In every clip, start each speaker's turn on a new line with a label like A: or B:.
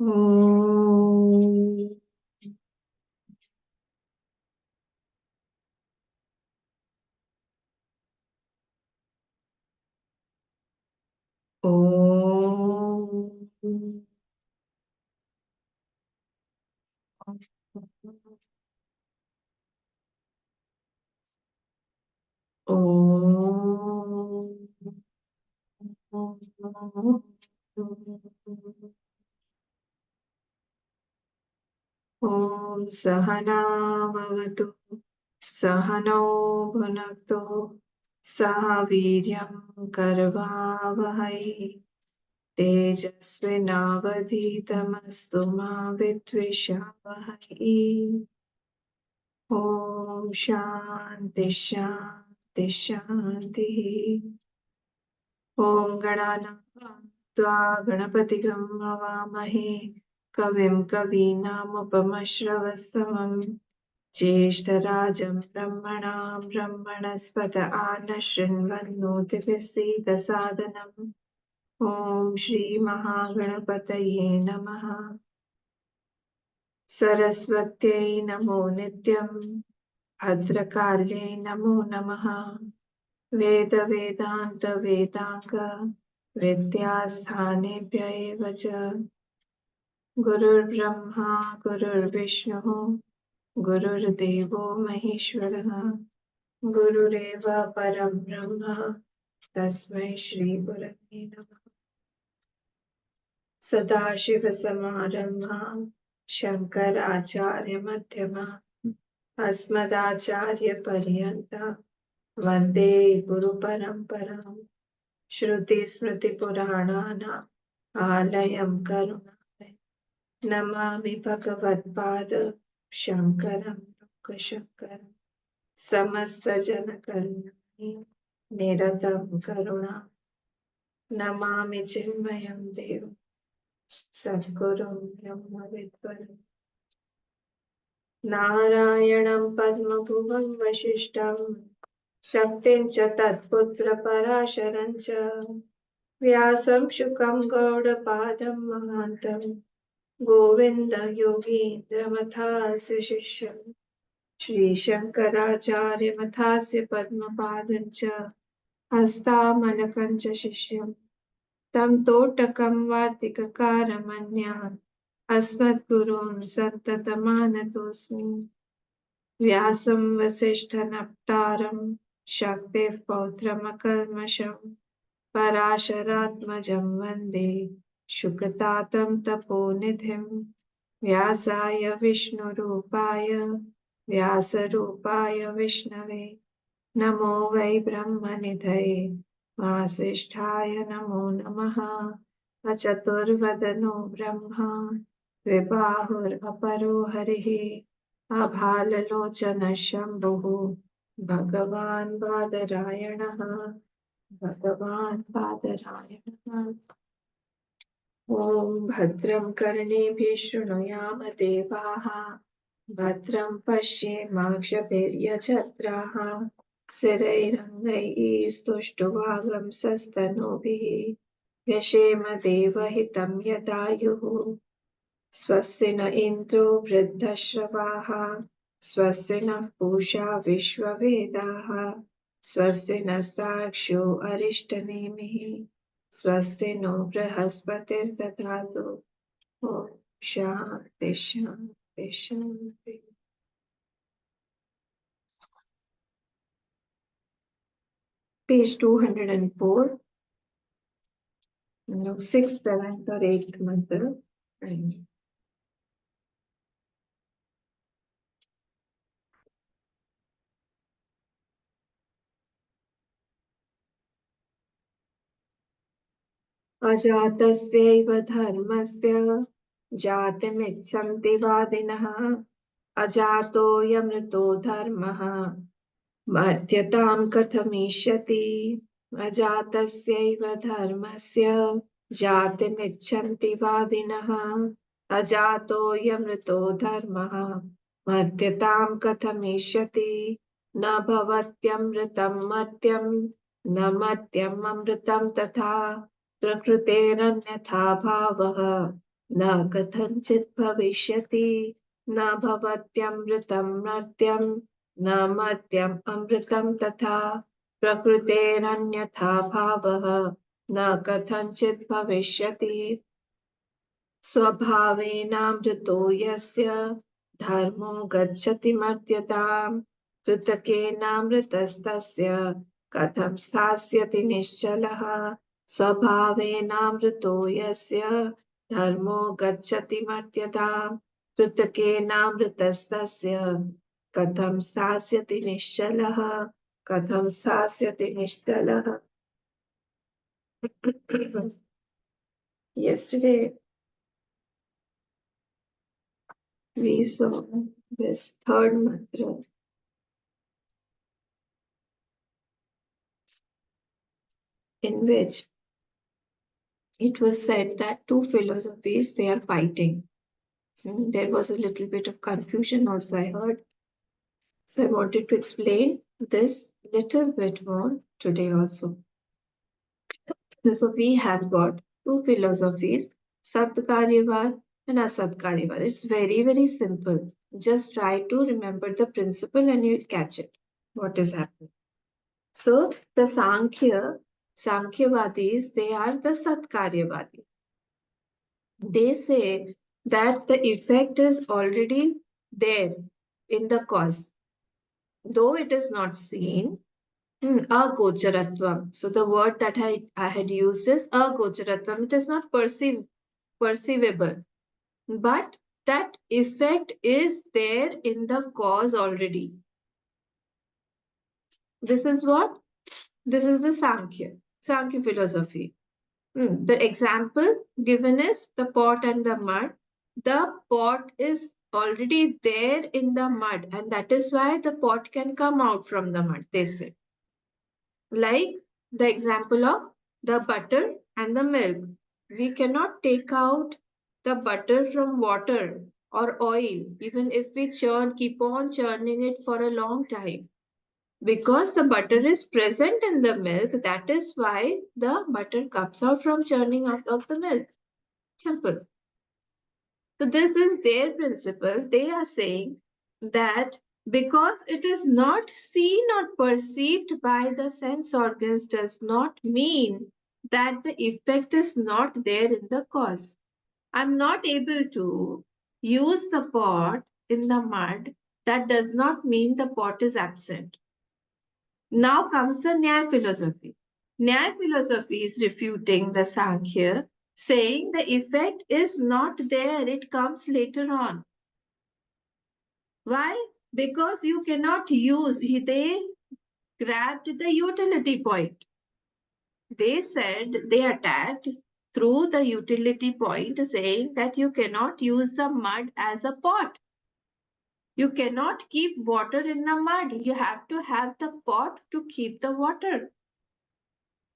A: ओम ओम ओम ओम सहना भवतु सहनौ भुनक्तु सह वीर्यं करवावहै तेजस्विनावधीतमस्तु मा विद्विषावहै। ओम शांति शांति शांति। ओम गणानां त्वा गणपतिगं हवामहे कविं कवीनामुपमश्रवस्तमं ज्येष्ठराजं ब्रह्मणां ब्रह्मणस्पत आनशृण्वन्नोतिभिस्सीदसादनम्। ओम श्री महागणपतये नमः। सरस्वत्यै नमो नित्यम् भद्रकाल्यै नमो नमः। वेद वेदांत वेदांग विद्यास्थानेभ्य एव च गुरुर्ब्रह्मा गुरुर्विष्णुः गुरुर्देवो महेश्वरः गुरुरेव परं ब्रह्म तस्मै श्री गुरवे नमः। सदाशिवसमारम्भां शङ्कराचार्यमध्यमाम् अस्मदाचार्यपर्यन्तां वन्दे गुरुपरम्पराम्। श्रुतिस्मृतिपुराणानाम् आलयं करुणालयं नमामि भगवत्पाद शङ्करं लोकशङ्करं समस्तजनकल्याणे निरतं करुणा नमामि चिन्मयं देवं सद्गुरुं ब्रह्मविद्वरं नारायणं पद्मभुवं वसिष्ठं शक्तिं च तत्पुत्रपराशरं च व्यासं शुकं गौडपादं महान्तं गोविन्दं योगीन्द्रमथास्य शिष्यं श्रीशङ्कराचार्यमथास्य पद्मपादं च हस्तामलकं च शिष्यं तं तोटकं वार्तिककारमन्यान् अस्मद्गुरून् सन्ततमानतोऽस्मि। व्यासं वसिष्ठनप्तारं शक्तेः पौत्रमकल्मषम् पराशरात्मजं वन्दे शुकतातं तपोनिधिं व्यासाय विष्णुरूपाय व्यासरूपाय विष्णवे नमो वै ब्रह्मनिधये वासिष्ठाय नमो नमः। अचतुर्वदनो ब्रह्मा द्विबाहुरपरो हरिः अभाललोचनः शम्भुः भगवान् बादरायणः भगवान् बादरायणः। ॐ भद्रं कर्णेभिः शृणुयाम देवाः भद्रं पश्येमाक्षभिर्यजत्राः स्थिरैरङ्गैः स्तुष्टुवागंसस्तनूभिः व्यशेम देवहितं यदायुः स्वस्ति न इन्द्रो वृद्धश्रवाः स्वस्ति नः पूषा विश्ववेदाः स्वस्ति नस्तार्क्ष्यो अरिष्टनेमिः स्वस्ति नो बृहस्पतिर्दधातु। ॐ शान्ति शान्ति शान्ति। Page 204, 6th, 7th or 8th mantra. अजातस्यैव धर्मस्य जातिमिच्छन्ति वादिनः अजातोऽयमृतो धर्मः मर्त्यतां कथमिष्यति। अजातस्यैव धर्मस्य जातिमिच्छन्ति वादिनः अजातोऽयमृतो धर्मः मर्त्यतां कथमिष्यति। न भवत्यमृतं मर्त्यं न मर्त्यम् अमृतं तथा प्रकृतेरन्यथा भावः न कथञ्चित् भविष्यति न भवत्यमृतं मर्त्यं न मर्त्यम् अमृतं तथा प्रकृतेरन्यथा भावः न कथञ्चित् भविष्यति स्वभावेनामृतो यस्य धर्मो गच्छति मर्त्यताम् कृतकेनामृतस्तस्य कथं स्थास्यति निश्चलः स्वभावेनामृतो यस्य धर्मो गच्छति मर्त्यताम् कृतकेनामृतस्तस्य कथं स्थास्यति निश्चलः कथं स्थास्यति निश्चलः. Yesterday we saw this third mantra in which it was said that two philosophies they are fighting. There was a little bit of confusion also I heard. So I wanted to explain this little bit more today also. So we have got two philosophies, Satkaryavad and Asatkaryavad. It's very, very simple. Just try to remember the principle and you'll catch it. What is happening? So the Sankhyavadis, they are the Satkaryavadi. They say that the effect is already there in the cause, though it is not seen. Agocharatvam. So the word that I had used is agocharatvam. It is not perceivable, but that effect is there in the cause already. This is what? This is the Sankhya philosophy. The example given is the pot and the mud. The pot is already there in the mud, and that is why the pot can come out from the mud, they say. Like the example of the butter and the milk. We cannot take out the butter from water or oil, even if we keep on churning it for a long time. Because the butter is present in the milk, that is why the butter comes out from churning out of the milk. Simple. So this is their principle. They are saying that because it is not seen or perceived by the sense organs does not mean that the effect is not there in the cause. I'm not able to use the pot in the mud. That does not mean the pot is absent. Now comes the Nyaya philosophy. Nyaya philosophy is refuting the Sankhya, saying the effect is not there, it comes later on. Why? Because you cannot use, they grabbed the utility point. They said they attacked through the utility point, saying that you cannot use the mud as a pot. You cannot keep water in the mud. You have to have the pot to keep the water.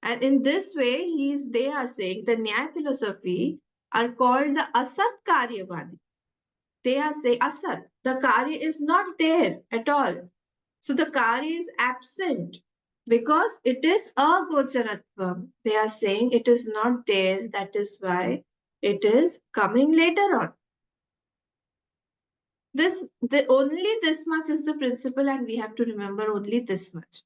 A: And in this way, they are saying the Nyaya philosophy are called the Asat Karyavadi. They are saying Asat, the Karya is not there at all. So the Karya is absent because it is agocharatvam. They are saying it is not there. That is why it is coming later on. Only this much is the principle, and we have to remember only this much.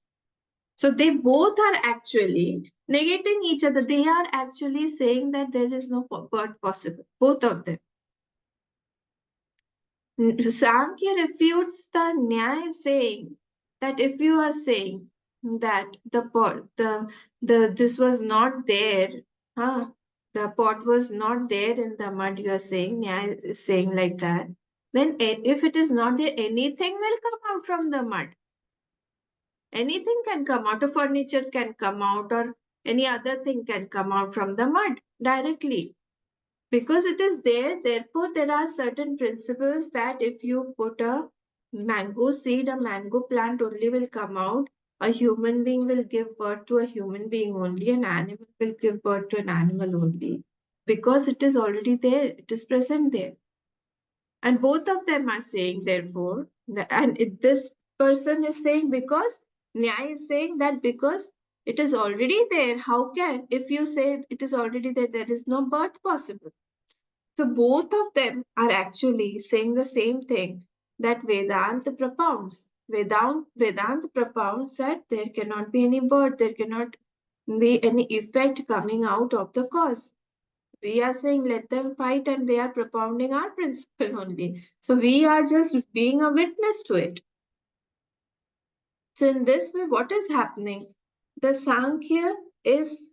A: So they both are actually negating each other. They are actually saying that there is no birth possible. Both of them. Samkhya refutes the Nyaya saying that if you are saying that the this was not there, the pot was not there in the mud, you are saying, Nyaya is saying like that, then if it is not there, anything will come out from the mud. Anything can come out, a furniture can come out, or any other thing can come out from the mud directly. Because it is there, therefore, there are certain principles that if you put a mango seed, a mango plant only will come out. A human being will give birth to a human being only. An animal will give birth to an animal only. Because it is already there, it is present there. And both of them are saying, therefore, and this person is saying because Nyaya is saying that because it is already there, how can, if you say it is already there, there is no birth possible. So both of them are actually saying the same thing that Vedanta propounds. Vedanta propounds that there cannot be any birth, there cannot be any effect coming out of the cause. We are saying let them fight, and they are propounding our principle only. So we are just being a witness to it. So in this way, what is happening? The Sankhya is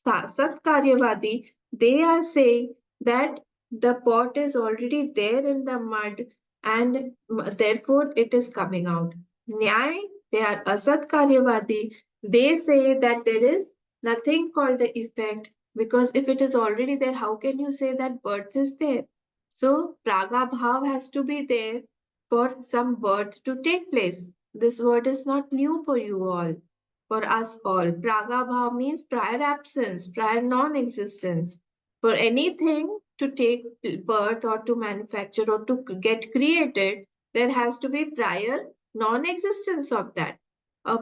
A: Satkaryavadi. They are saying that the pot is already there in the mud, and therefore it is coming out. Nyay, they are Asatkaryavadi. They say that there is nothing called the effect, because if it is already there, how can you say that birth is there? So Praga Bhav has to be there for some birth to take place. This word is not new for you all, for us all. Praga Bhav means prior absence, prior non existence. For anything to take birth or to manufacture or to get created, there has to be prior non existence of that. A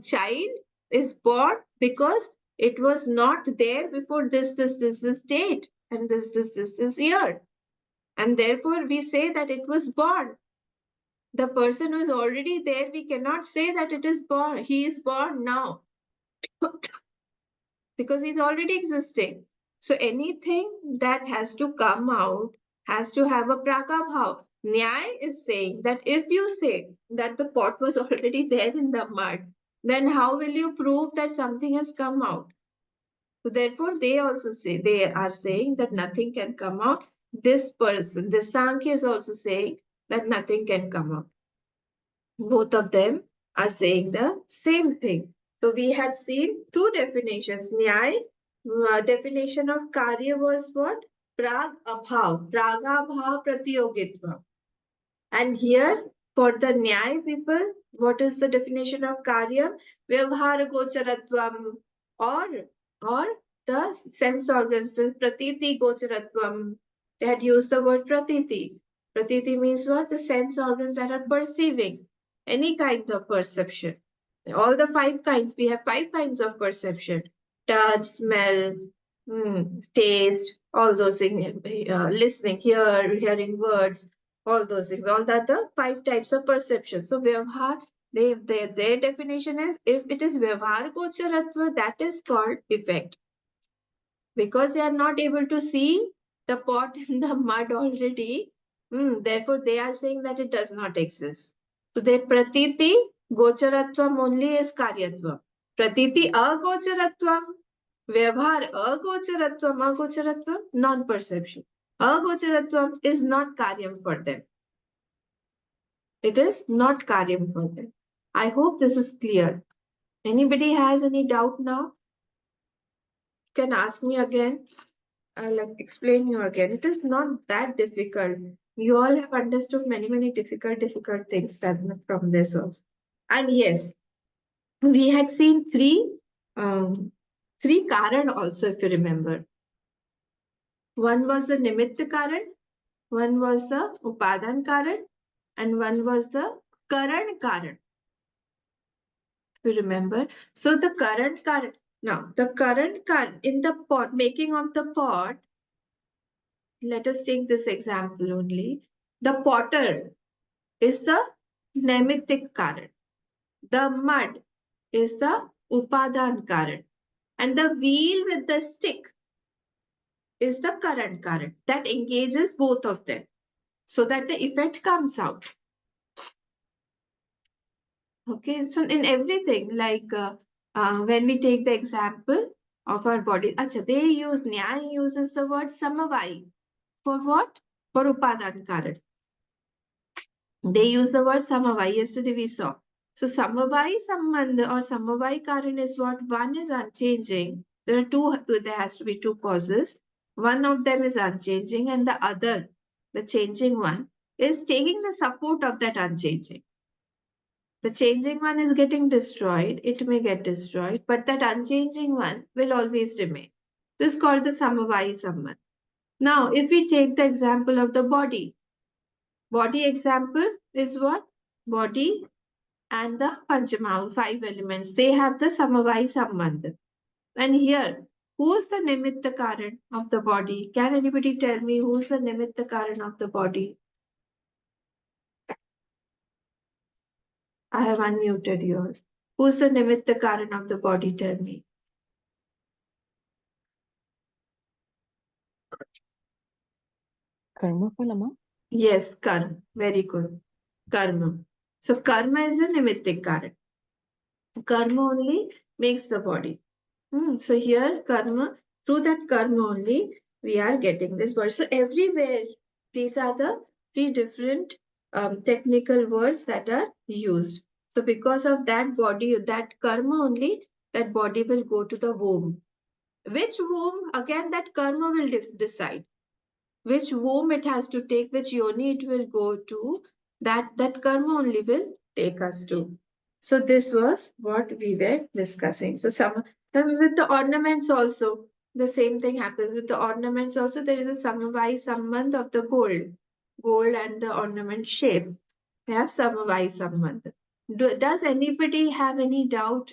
A: child is born because it was not there before this date, and this year. And therefore, we say that it was born. The person who is already there, we cannot say that it is born. He is born now because he's already existing. So anything that has to come out has to have a prakabhav. Nyay is saying that if you say that the pot was already there in the mud, then how will you prove that something has come out? So therefore, they also say, they are saying that nothing can come out. This person, this Sankhya is also saying that nothing can come out. Both of them are saying the same thing. So we had seen two definitions. Nyay, definition of karya was what? Prag abhav, pragabhav pratyogitva. And here, for the Nyay people, what is the definition of karya? Vyavhara gocharatvam, or the sense organs, the pratiti gocharatvam. They had used the word pratiti. Pratiti means what? The sense organs that are perceiving any kind of perception. All the five kinds, we have five kinds of perception: touch, smell, taste, all those things, listening, hearing words, all those things, all that the five types of perception. So Vyavhar, their definition is if it is Vyavhar Gocharatva, that is called effect. Because they are not able to see the pot in the mud already, therefore they are saying that it does not exist. So their Pratiti Gocharatvam only is Karyatvam. Pratiti Agocharatvam, Vyavhar Agocharatvam, non-perception. Agocharatvam is not Karyam for them. It is not Karyam for them. I hope this is clear. Anybody has any doubt now? Can ask me again. I'll explain you again. It is not that difficult. You all have understood many difficult things from this also. And yes, we had seen three karan also, if you remember. One was the nimitta karan, one was the upadan karan, and one was the karan karan. If you remember. So the current karan. Now the current karan in the pot, making of the pot. Let us take this example only. The potter is the nemittic karan. The mud is the upadan karan. And the wheel with the stick is the current karan that engages both of them so that the effect comes out. Okay, so in everything, like when we take the example of our body, Nyaya uses the word samavai. For what? For upadan karan. They use the word samavai. Yesterday we saw. So samavai sambandha or samavai karan is what? One is unchanging. There are two, there has to be two causes. One of them is unchanging and the other, the changing one, is taking the support of that unchanging. The changing one is getting destroyed. It may get destroyed, but that unchanging one will always remain. This is called the samavai sambandha. Now, if we take the example of the body, body example is what? Body and the Panchamaha, five elements. They have the Samavai Sambandha. And here, who's the Nimitta Karan of the body? Can anybody tell me who's the Nimitta Karan of the body? I have unmuted you. Who's the Nimitta Karan of the body? Tell me.
B: Karma Phalama?
A: Yes, karma. Very good. Karma. So karma is a nimittic karan. Karma only makes the body. So here karma, through that karma only, we are getting this body. So everywhere, these are the three different technical words that are used. So because of that body, that karma only, that body will go to the womb. Which womb? Again, that karma will decide which womb it has to take, which yoni it will go to, that karma only will take us to. So this was what we were discussing. So some with the ornaments also, the same thing happens. With the ornaments also, there is a samavai sambandh of the gold and the ornament shape. They have samavai sambandh. Does anybody have any doubt?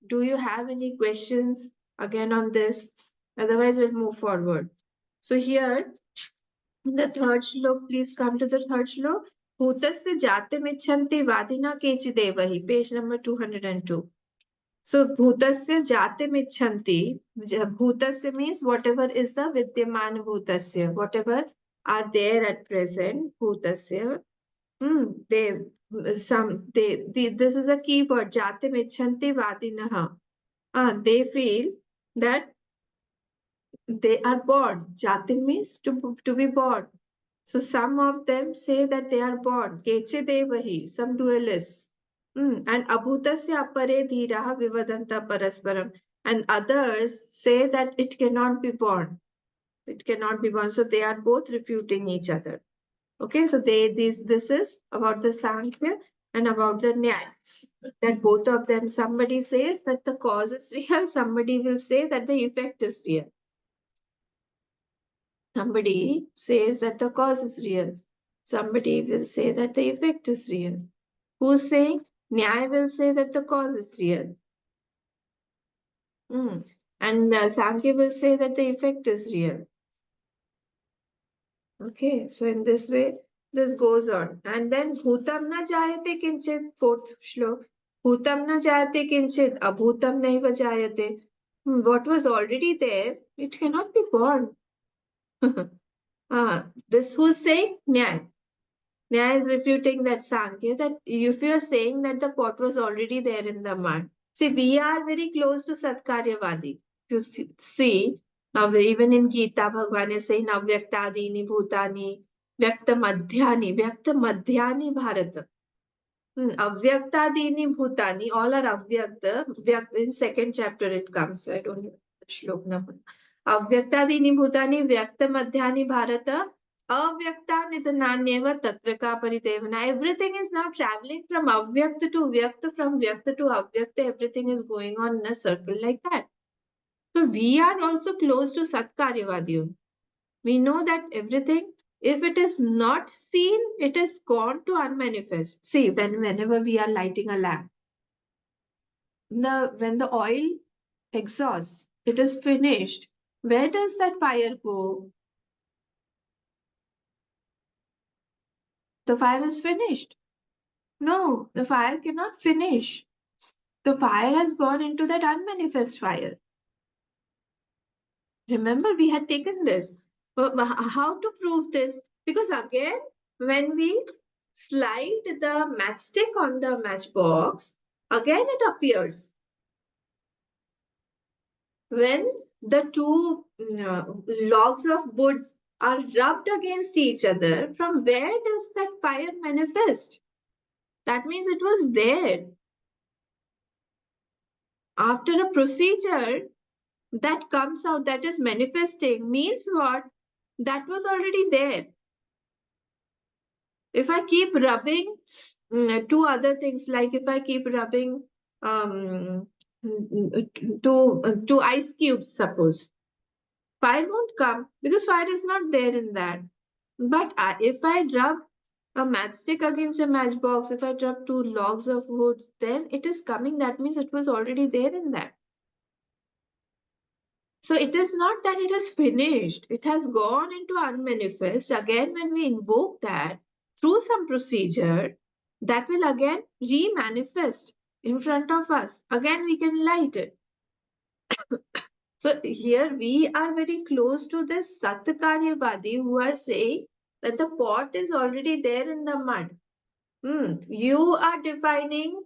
A: Do you have any questions again on this? Otherwise, we'll move forward. So here the third shlok, please come to the third shlok. Bhutasya jatimichanti vadina kechidevahi, page number 202. So bhutasya jatimichanti, bhutasya means whatever is the vidyaman bhutasya, whatever are there at present, bhutasya. They this is a key word, jatimichanti vadinaha. They feel that they are born. Jatim means to be born. So some of them say that they are born. Keche devahi, some dualists. And abhutasya apare dhiraha vivadanta parasparam. And others say that it cannot be born. It cannot be born. So they are both refuting each other. Okay, so this is about the Sankhya and about the Nyaya. That both of them, somebody says that the cause is real, somebody will say that the effect is real. Somebody says that the cause is real. Somebody will say that the effect is real. Who's saying? Nyaya will say that the cause is real. And Sankhya will say that the effect is real. Okay, so in this way, this goes on. And then bhutam na jayate kinchit, fourth shlok. Bhutam na jayate kinchit, abhutam naiva jayate. What was already there, it cannot be born. This who's saying? Nyaya. Nyaya is refuting that Sankhya, that if you are saying that the pot was already there in the mud. See, we are very close to Satkaryavadi. You see, now even in Gita, Bhagavan is saying, Avyaktadini Bhutani, Vyakta Madhyani Bharata. Avyaktadini Bhutani, all are Avyakta. In second chapter it comes. I don't know the shlok number. Avyaktadini Bhutani, Vyakta Madhyani Bharata. Avyaktanidhananyeva tatraka paridevana. Everything is now traveling from avyakta to vyakta, from vyakta to avyakta. Everything is going on in a circle like that. So we are also close to Satkaryavadi. We know that everything, if it is not seen, it is gone to unmanifest. See, whenever we are lighting a lamp, when the oil exhausts, it is finished. Where does that fire go? The fire is finished. No, the fire cannot finish. The fire has gone into that unmanifest fire. Remember, we had taken this. How to prove this? Because again, when we slide the matchstick on the matchbox, again it appears. When the two logs of wood are rubbed against each other, from where does that fire manifest? That means it was there. After a procedure, that comes out, that is manifesting, means what? That was already there. If I keep rubbing two other things, like if I keep rubbing two ice cubes, suppose, fire won't come because fire is not there in that. But if I rub a matchstick against a matchbox, if I rub two logs of wood, then it is coming. That means it was already there in that. So it is not that it is finished. It has gone into unmanifest. Again, when we invoke that through some procedure, that will again re-manifest in front of us. Again, we can light it. So here we are very close to this Satkaryavadi who are saying that the pot is already there in the mud. You are defining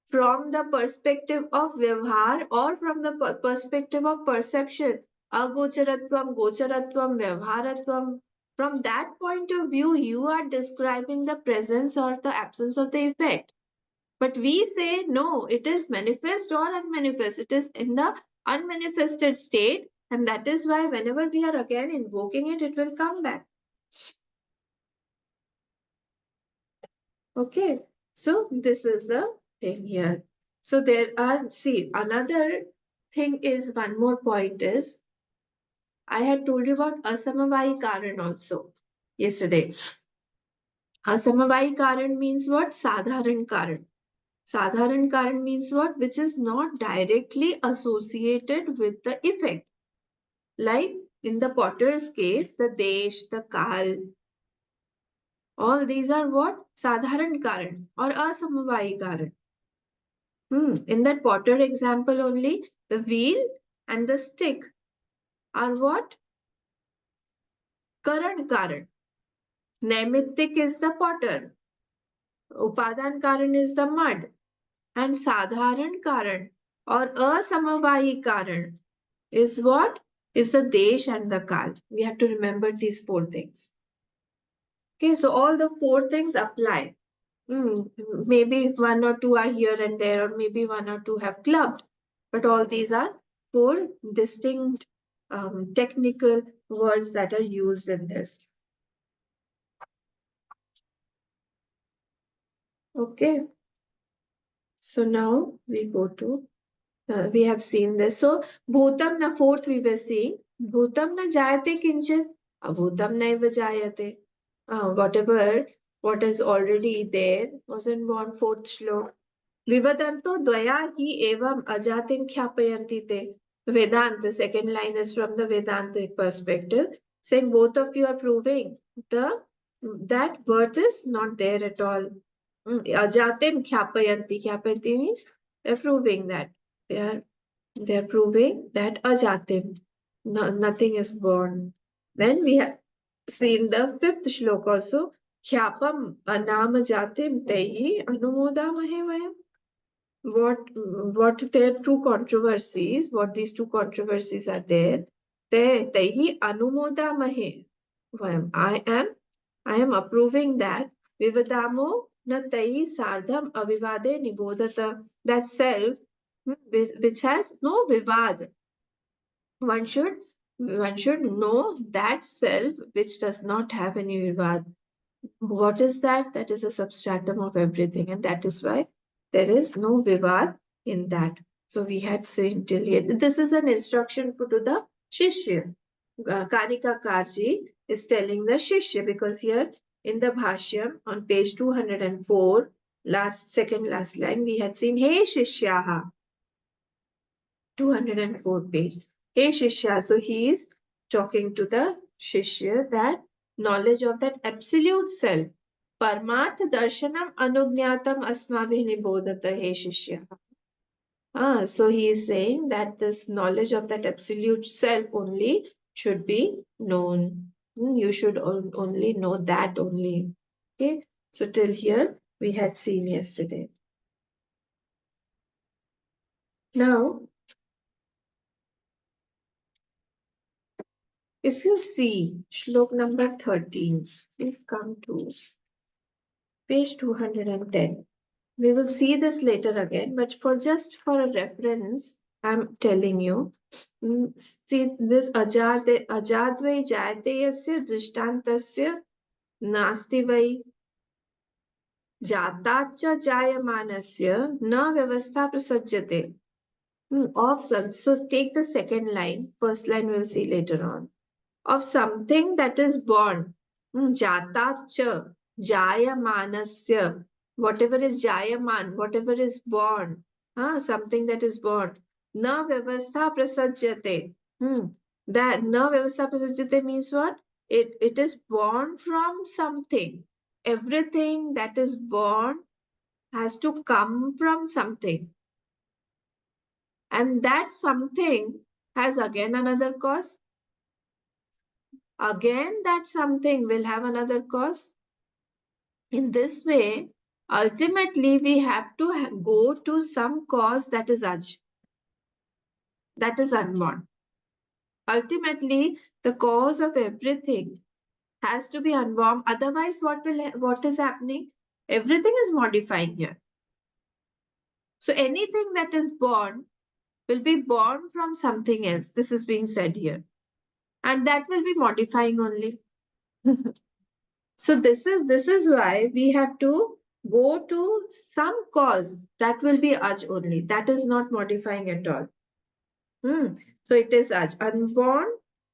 A: from the perspective of vyavhar or from the perspective of perception. Agocharatvam, gocharatvam, vyavharatvam. From that point of view, you are describing the presence or the absence of the effect. But we say no, it is manifest or unmanifest. It is in the unmanifested state, and that is why whenever we are again invoking it, it will come back. Okay, so this is the thing here. So there are, see, another thing is, one more point is, I had told you about asamavai karan also yesterday. Asamavai karan means what? Sadharan karan. Sadharan karan means what? Which is not directly associated with the effect. Like in the potter's case, the desh, the kal, all these are what? Sadharan karan or asamavai karan. In that potter example only, the wheel and the stick are what? Karan karan. Naimittik is the potter. Upadan karan is the mud. And sadharan karan or asamavahi karan is what? Is the desh and the kal. We have to remember these four things. Okay, so all the four things apply. Maybe one or two are here and there, or maybe one or two have clubbed. But all these are four distinct technical words that are used in this. Okay. So now we go to, we have seen this. So, bhutam na fourth we were seeing. Bhutam na jayate kinchit. Abhutam naiva jayate. Whatever, what is already there wasn't born, fourth shlok. Vivadanto dvaya hi evam ajatim khyapayantite. Vedant, the second line is from the Vedantic perspective, saying both of you are proving the that birth is not there at all. Ajatim khyapayantī. Khyapayantī means they're proving that they're proving that ajatim, nothing is born. Then we have seen the fifth shlok also. Khyapam anam jatim tehi anumodamahe vayam. What their two controversies, what these two controversies are there. Tehi anumodamahe vayam. I am approving that vivadamo na tai sardham avivade nibodhata, that self which has no vivad. One should know that self which does not have any vivad. What is that? That is a substratum of everything, and that is why there is no vivad in that. So we had seen till here. This is an instruction put to the Shishya. Karika Karji is telling the Shishya, because here in the Bhashyam on page 204, second last line, we had seen Hey Shishyaha, 204 page. Hey Shishya, so he is talking to the Shishya that knowledge of that absolute self. Parmarth darshanam anugnatam asmabhi nibodhata Hey Shishya. So he is saying that this knowledge of that absolute self only should be known. You should only know that only. Okay, so till here we had seen yesterday. Now, if you see Shlok number 13, please come to page 210. We will see this later again, but for a reference, I'm telling you. See this ajadve jayate yasya drishtantasya nasti vai jatacha jayamanasya na vyavastha prasajyate. So take the second line. First line we'll see later on. Of something that is born. Jatacha jayamanasya. Whatever is jayaman, whatever is born. Something that is born. Na vyavastha prasajyate. Hmm. That na vyavastha prasajjate means what? It is born from something. Everything that is born has to come from something. And that something has again another cause. Again, that something will have another cause. In this way, ultimately, we have to go to some cause that is Aj, that is unborn. Ultimately, the cause of everything has to be unborn. Otherwise, what is happening? Everything is modifying here. So anything that is born will be born from something else. This is being said here. And that will be modifying only. So this is why we have to go to some cause that will be Aj only. That is not modifying at all. Hmm. So it is Aj. Unborn,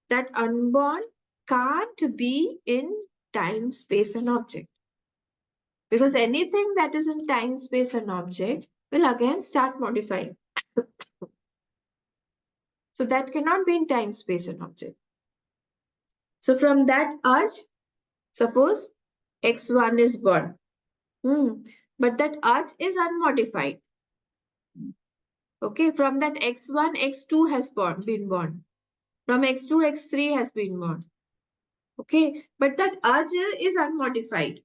A: that unborn can't be in time, space, and object. Because anything that is in time, space, and object will again start modifying. So that cannot be in time, space, and object. So from that Aj, suppose X1 is born. Hmm. But that Aj is unmodified. Okay, from that X1, X2 has been born. From X2, X3 has been born. Okay, but that Aj is unmodified.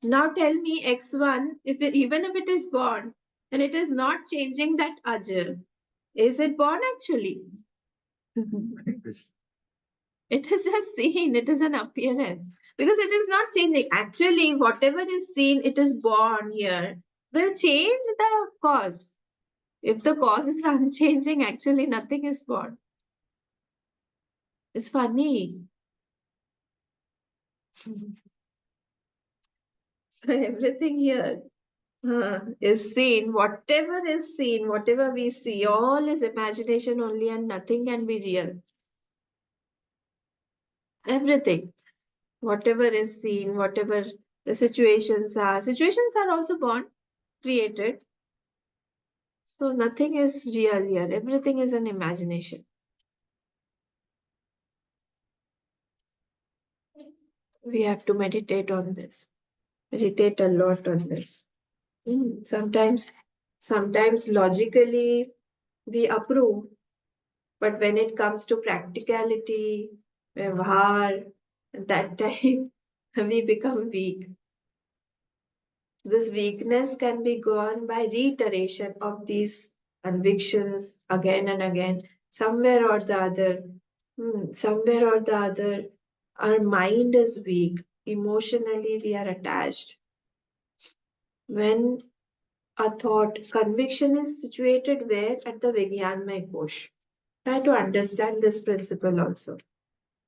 A: Now tell me X1, even if it is born and it is not changing that Aj, is it born actually? It is just seen, it is an appearance. Because it is not changing. Actually, whatever is seen, it is born here, will change the cause. If the cause is unchanging, actually nothing is born. It's funny. So everything here is seen. Whatever is seen, whatever we see, all is imagination only and nothing can be real. Everything. Whatever is seen, whatever the situations are also born, created. So nothing is real here. Everything is an imagination. We have to meditate on this. Meditate a lot on this. Sometimes logically we approve, but when it comes to practicality, vyavhar, at that time we become weak. This weakness can be gone by reiteration of these convictions again and again, somewhere or the other. Somewhere or the other, our mind is weak. Emotionally, we are attached. When a thought, conviction is situated where? At the Vigyanmay Kosh. Try to understand this principle also.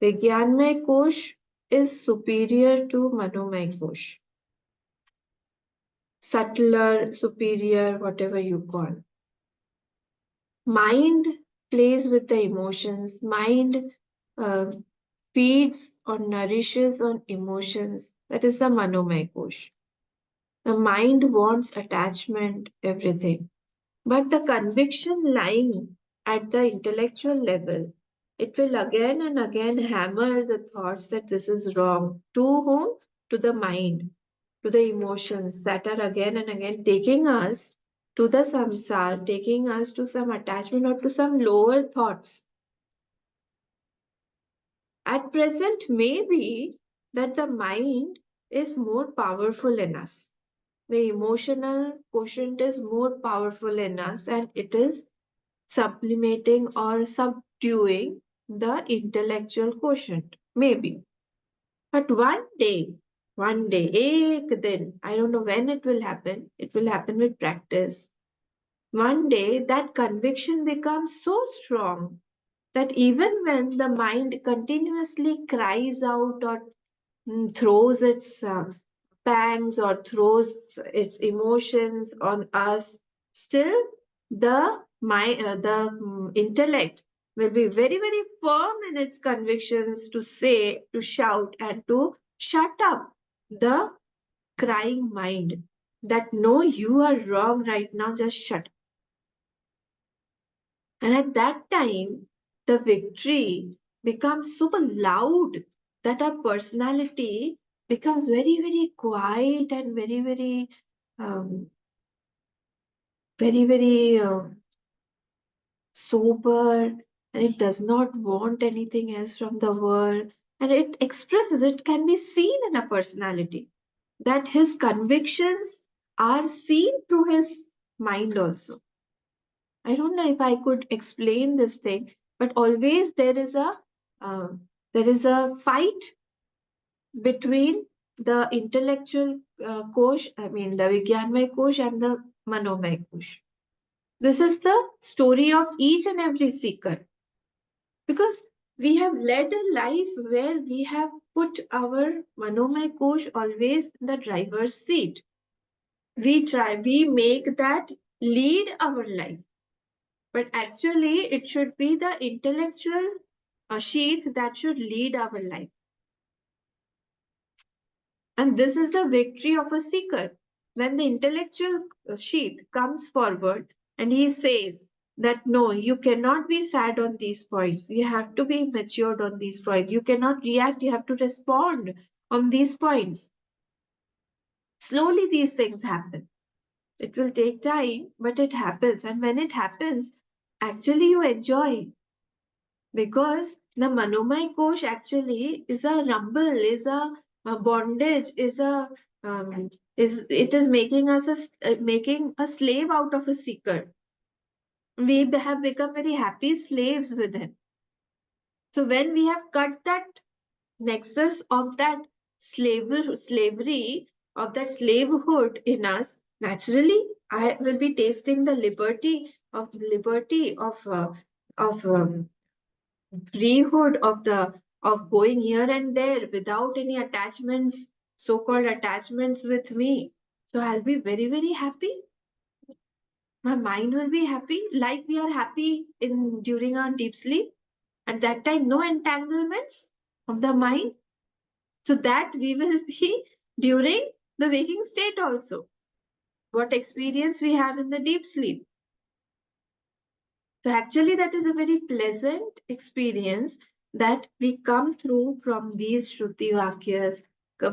A: Vigyanmay Kosh is superior to Manomay Kosh. Subtler, superior, whatever you call. Mind plays with the emotions. Mind uh, feeds or nourishes on emotions. That is the Manomay Kosh. The mind wants attachment, everything. But the conviction lying at the intellectual level, it will again and again hammer the thoughts that this is wrong. To whom? To the mind, to the emotions that are again and again taking us to the samsar, taking us to some attachment or to some lower thoughts. At present, maybe that the mind is more powerful in us. The emotional quotient is more powerful in us and it is sublimating or subduing the intellectual quotient. Maybe. But one day, ek din, I don't know when it will happen. It will happen with practice. One day, that conviction becomes so strong that even when the mind continuously cries out or throws its pangs or throws its emotions on us, still the intellect will be very very firm in its convictions to say, to shout, and to shut up the crying mind. That no, you are wrong right now. Just shut. And at that time, the victory becomes so loud that our personality becomes very, very quiet and very, um, very sober, and it does not want anything else from the world. And it expresses, it can be seen in a personality that his convictions are seen through his mind also. I don't know if I could explain this thing, but always uh, there is a fight between the intellectual kosh, I mean the Vigyanmay kosh and the Manomay kosh. This is the story of each and every seeker, because we have led a life where we have put our Manomay kosh always in the driver's seat. We make that lead our life, but actually it should be the intellectual sheath that should lead our life. And this is the victory of a seeker. When the intellectual sheath comes forward and he says that no, you cannot be sad on these points, you have to be matured on these points, you cannot react, you have to respond on these points. Slowly these things happen. It will take time, but it happens. And when it happens, actually you enjoy, because the Manomai Kosh actually is a rumble, is a bondage, is a is it is making us making a slave out of a seeker. We have become very happy slaves with it. So when we have cut that nexus of that slavery, of that slavehood in us, naturally I will be tasting the liberty of freehood of going here and there without any attachments, so-called attachments with me. So I'll be very, very happy. My mind will be happy, like we are happy in during our deep sleep. At that time, no entanglements of the mind. So that we will be during the waking state also. What experience we have in the deep sleep. So actually, that is a very pleasant experience that we come through from these Shruti Vakyas.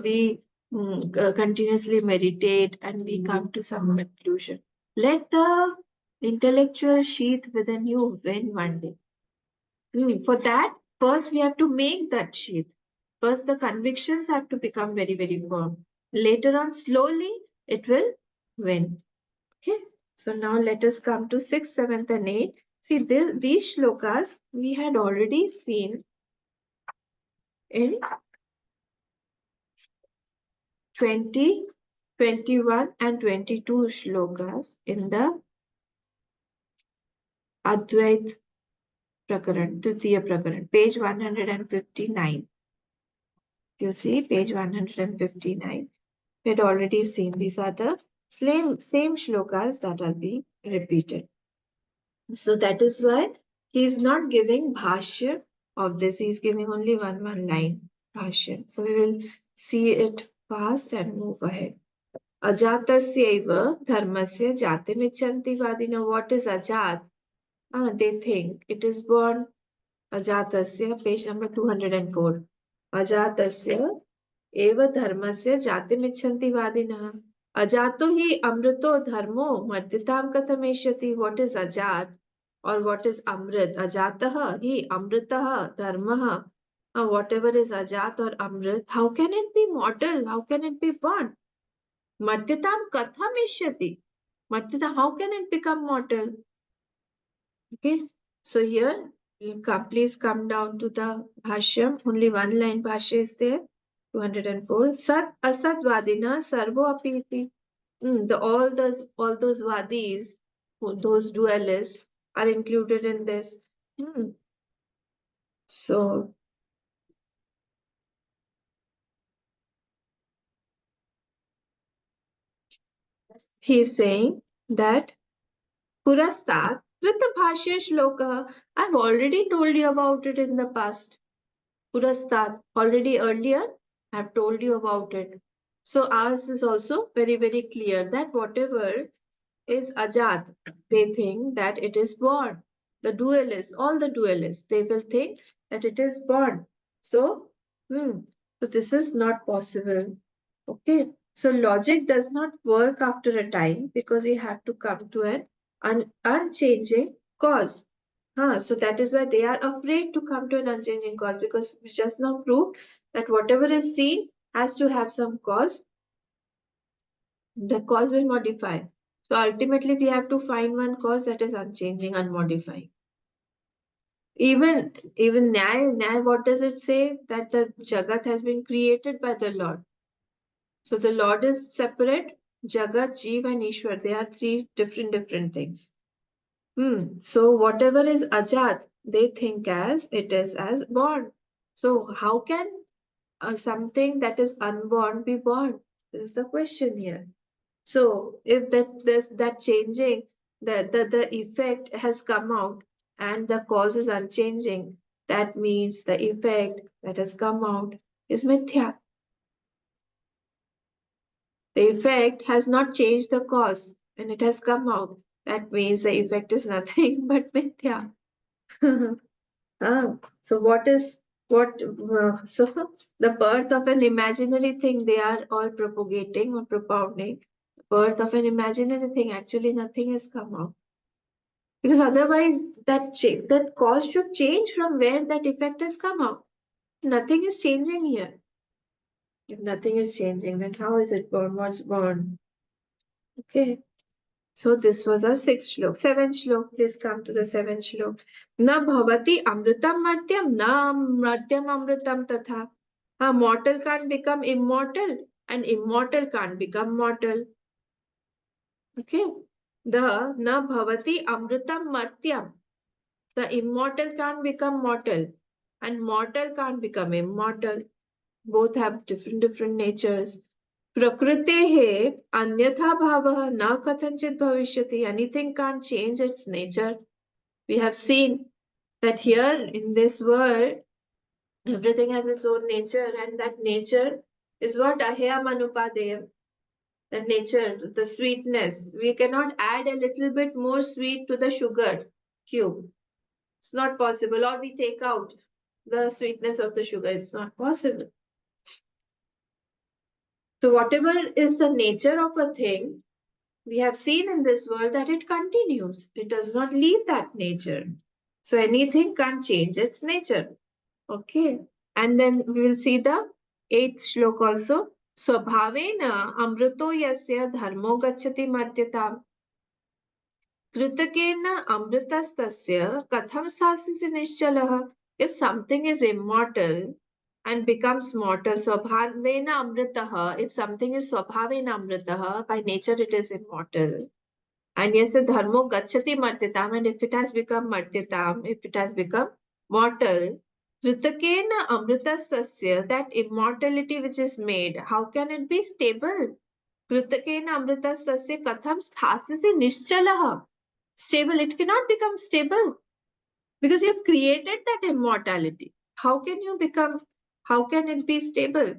A: We continuously meditate and we come to some conclusion. Let the intellectual sheath within you win one day. For that, first we have to make that sheath. First, the convictions have to become very, very firm. Later on, slowly, it will win. Okay, so now let us come to 6th, 7th, and 8th. See, these shlokas we had already seen in 20, 21, and 22 shlokas in the Advait Prakaran, Tritiya Prakaran, page 159. You see, page 159. We had already seen these are the same shlokas that are being repeated. So that is why he is not giving bhashya of this. He is giving only one line bhashya. So we will see it fast and move ahead. Ajatasyaiva dharmasya jatimichanti vadina. What is ajat? They think it is born. Ajatasya, page number 204. Ajatasya eva dharmasya jatimichanti vadina. Ajato hi amrito dharmo madhyatam kathameshyati. What is ajat? Or what is amrit? Ajatah hi amritah dharmah. Whatever is ajat or amrit, how can it be mortal? How can it be born? Madhyatam kathameshyati. Madhyata, how can it become mortal? Okay, so here please come down to the bhashyam. Only one line bhashya is there. 204. Sat asat vadina sarvo apiti. All those vadis, those dualists are included in this. So he is saying that Purastat with the Bhashya Shloka, I've already told you about it in the past. Purastat, already earlier, I've told you about it. So ours is also very, very clear that whatever is Ajat, they think that it is born. the dualists, all the dualists, they will think that it is born. So, hmm, so this is not possible. Okay. So logic does not work after a time because you have to come to an unchanging cause. So that is why they are afraid to come to an unchanging cause, because we just now proved that whatever is seen has to have some cause. The cause will modify. So ultimately, we have to find one cause that is unchanging, unmodifying. Even Nyaya, what does it say? That the Jagat has been created by the Lord. So the Lord is separate. Jagat, Jeev, and Ishwar, they are three different things. So whatever is ajat, they think as it is as born. So how can something that is unborn be born? This is the question here. So if that changing, the effect has come out and the cause is unchanging, that means the effect that has come out is mithya. The effect has not changed the cause and it has come out. That means the effect is nothing but mithya. So so the birth of an imaginary thing they are all propagating or propounding. The birth of an imaginary thing, actually nothing has come out. Because otherwise that cause should change from where that effect has come out. Nothing is changing here. If nothing is changing, then how is it born? What's born? Okay. So this was our sixth shlok. Seventh shlok, please come to the seventh shlok. Na bhavati amritam martyam, na martyam amritam tatha. Mortal can't become immortal and immortal can't become mortal. Okay. The na bhavati amritam martyam. The immortal can't become mortal and mortal can't become immortal. Both have different natures. प्रकृतेः अन्यथा भावः न कथञ्चित् भविष्यति. Anything can't change its nature. We have seen that here in this world, everything has its own nature, and that nature is what ahya manupadeyam. That nature, the sweetness. We cannot add a little bit more sweet to the sugar cube. It's not possible. Or we take out the sweetness of the sugar. It's not possible. So whatever is the nature of a thing, we have seen in this world that it continues. It does not leave that nature. So anything can't change its nature. Okay. And then we will see the eighth shlok also. Swabhavena amrito yasya dharmo gacchati martyatam. Kritakena amritastasya katham sasisi nishchalah. If something is immortal and becomes mortal, swabhavena amritaha. If something is swabhavena amritaha, by nature it is immortal. And yes, dharmo gacchati martyatam, and if it has become martyatam, if it has become mortal, kritakena amritasasya, that immortality which is made, how can it be stable? Kritakena amritasasya katham sthasiti nishchalaha. Stable, it cannot become stable because you've created that immortality. How can it be stable?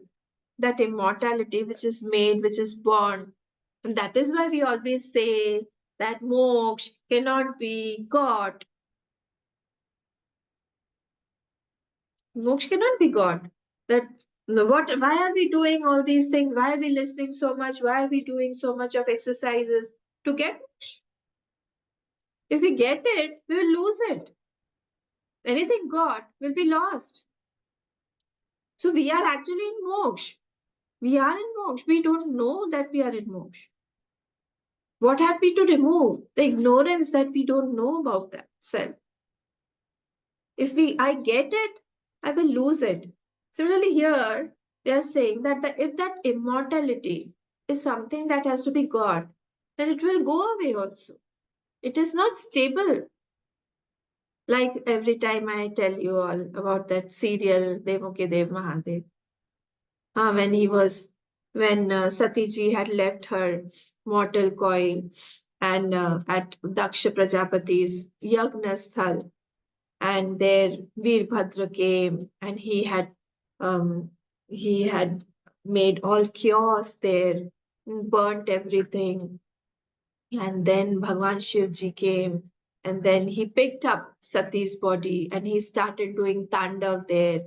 A: That immortality which is made, which is born. And that is why we always say that moksha cannot be got. Moksha cannot be got. That why are we doing all these things? Why are we listening so much? Why are we doing so much of exercises? To get moksha. If we get it, we will lose it. Anything got will be lost. So we are actually in moksha. We are in moksha. We don't know that we are in moksha. What have we to remove? The ignorance that we don't know about that self. If I get it, I will lose it. Similarly, here they are saying that if that immortality is something that has to be got, then it will go away also. It is not stable. Like every time I tell you all about that serial Devoke Dev Mahadev. When Sati ji had left her mortal coil and at Daksha Prajapati's Yagna Sthal, and there Veerbhadra came and he had made all chaos there, burnt everything. And then Bhagwan Shivji came And then he picked up Sati's body and he started doing Tandav there.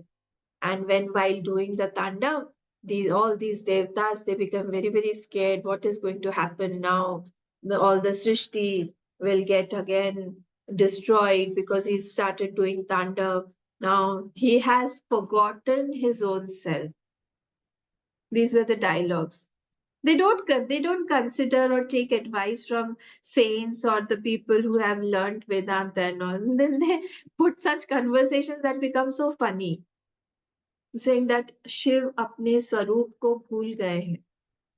A: And while doing the Tandav, all these devtas, they become very, very scared. What is going to happen now? All the Srishti will get again destroyed because he started doing Tandav. Now he has forgotten his own self. These were the dialogues. They don't consider or take advice from saints or the people who have learned Vedanta and all. And then they put such conversations that become so funny, saying that Shiv अपने स्वरूप को भूल गए हैं.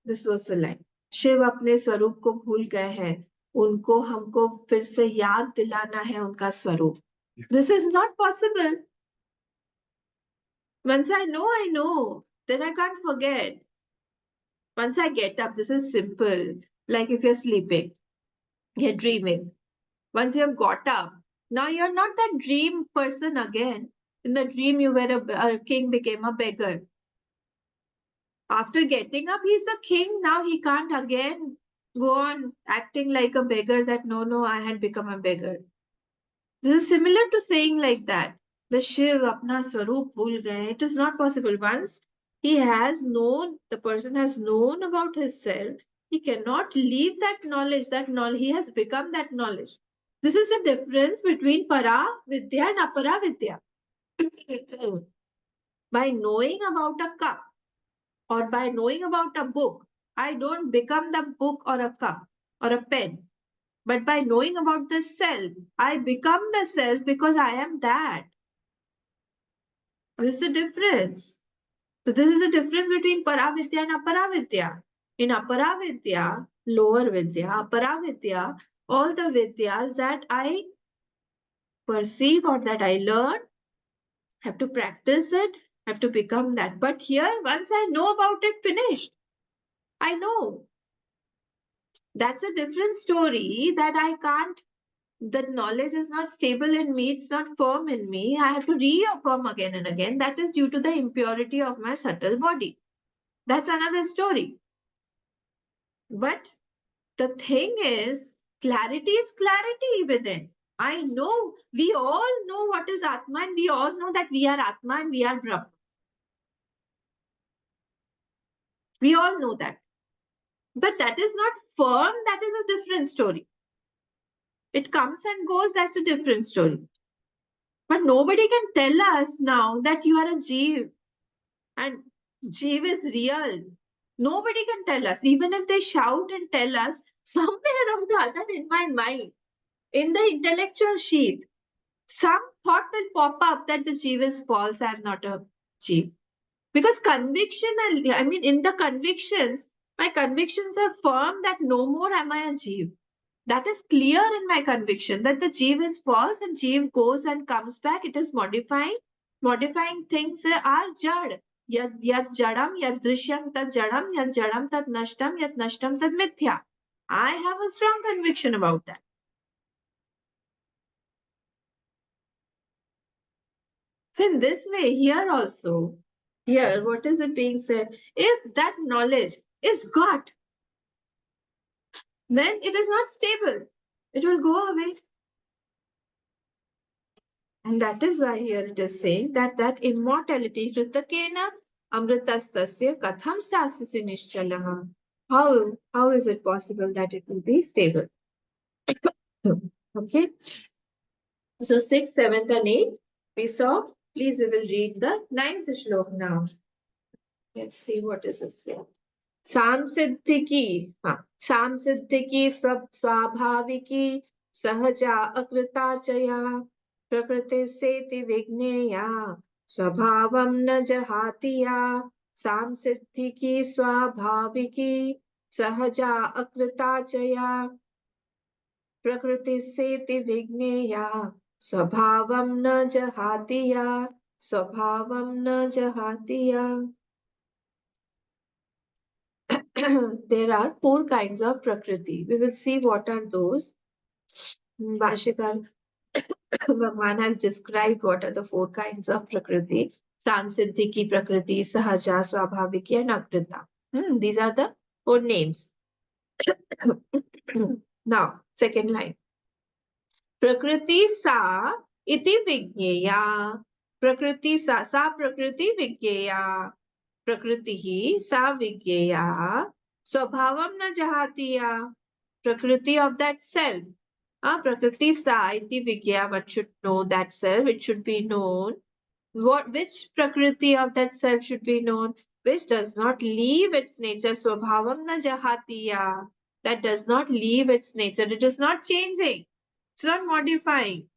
A: This was the line. Shiv अपने स्वरूप को भूल गए हैं. उनको हमको फिर से याद दिलाना है उनका स्वरूप. This is not possible. Once I know. Then I can't forget. Once I get up, this is simple. Like if you're sleeping, you're dreaming. Once you have got up, now you're not that dream person again. In the dream, you were a king, became a beggar. After getting up, he's the king. Now he can't again go on acting like a beggar that no, I had become a beggar. This is similar to saying like that. The Shiv apna swarup bhul gaye. It is not possible. Once the person has known about himself, he cannot leave that knowledge, he has become that knowledge. This is the difference between para vidya and apara vidya. By knowing about a cup or by knowing about a book, I don't become the book or a cup or a pen. But by knowing about the self, I become the self because I am that. This is the difference. So this is the difference between Paravidya and Aparavidya. In Aparavidya, lower Vidya, Aparavidya, all the Vidyas that I perceive or that I learn, have to practice it, have to become that. But here, once I know about it, finished. I know. That's a different story that I can't, that knowledge is not stable in me, it's not firm in me. I have to reaffirm again and again. That is due to the impurity of my subtle body. That's another story. But the thing is, clarity is clarity within. I know, we all know what is Atma and we all know that we are Atma and we are Brahma. We all know that. But that is not firm, that is a different story. It comes and goes, that's a different story. But nobody can tell us now that you are a Jeev and Jeev is real. Nobody can tell us, even if they shout and tell us, somewhere or the other in my mind, in the intellectual sheath, some thought will pop up that the Jeev is false, I am not a Jeev. Because conviction, in the convictions, my convictions are firm that no more am I a Jeev. That is clear in my conviction that the Jeev is false and Jeev goes and comes back. It is modifying. Modifying things are jad. Yad jadam, yad drishyam, tad jadam, tad nashtam, tad mithya. I have a strong conviction about that. So in this way, here also, here, what is it being said? If that knowledge is God, then it is not stable. It will go away. And that is why here it is saying that immortality, Hritakena amritastasya katham stasasi nishchalaha. How is it possible that it will be stable? Okay. So 6th, 7th, and 8th we saw. Please, we will read the 9th shlok now. Let's see what is this here. सांसिद्धिकी सांसिद्धिकी स्वाभाविकी सहजा अकृताचया प्रकृति सेति विज्ञेया स्वभावं न जहातिया सांसिद्धिकी स्वाभाविकी सहजा अकृताचया प्रकृति सेति विज्ञेया स्वभावं न जहातिया स्वभावं न जहातिया. There are 4 kinds of Prakriti. We will see what are those. Bhashikar Bhagwan has described what are the 4 kinds of Prakriti. Sansiddhiki Prakriti, Sahaja, Swabhaviki and Akrita. These are the 4 names. Now, second line. Prakriti sa iti vigneya. Prakriti sa prakriti vigneya. Prakriti sa vigneya. Swabhavam na jahatiya. Prakriti of that self. Prakriti sa iti vigneya. One should know that self. It should be known. Which prakriti of that self should be known? Which does not leave its nature. Swabhavam na jahatiya. That does not leave its nature. It is not changing. It's not modifying.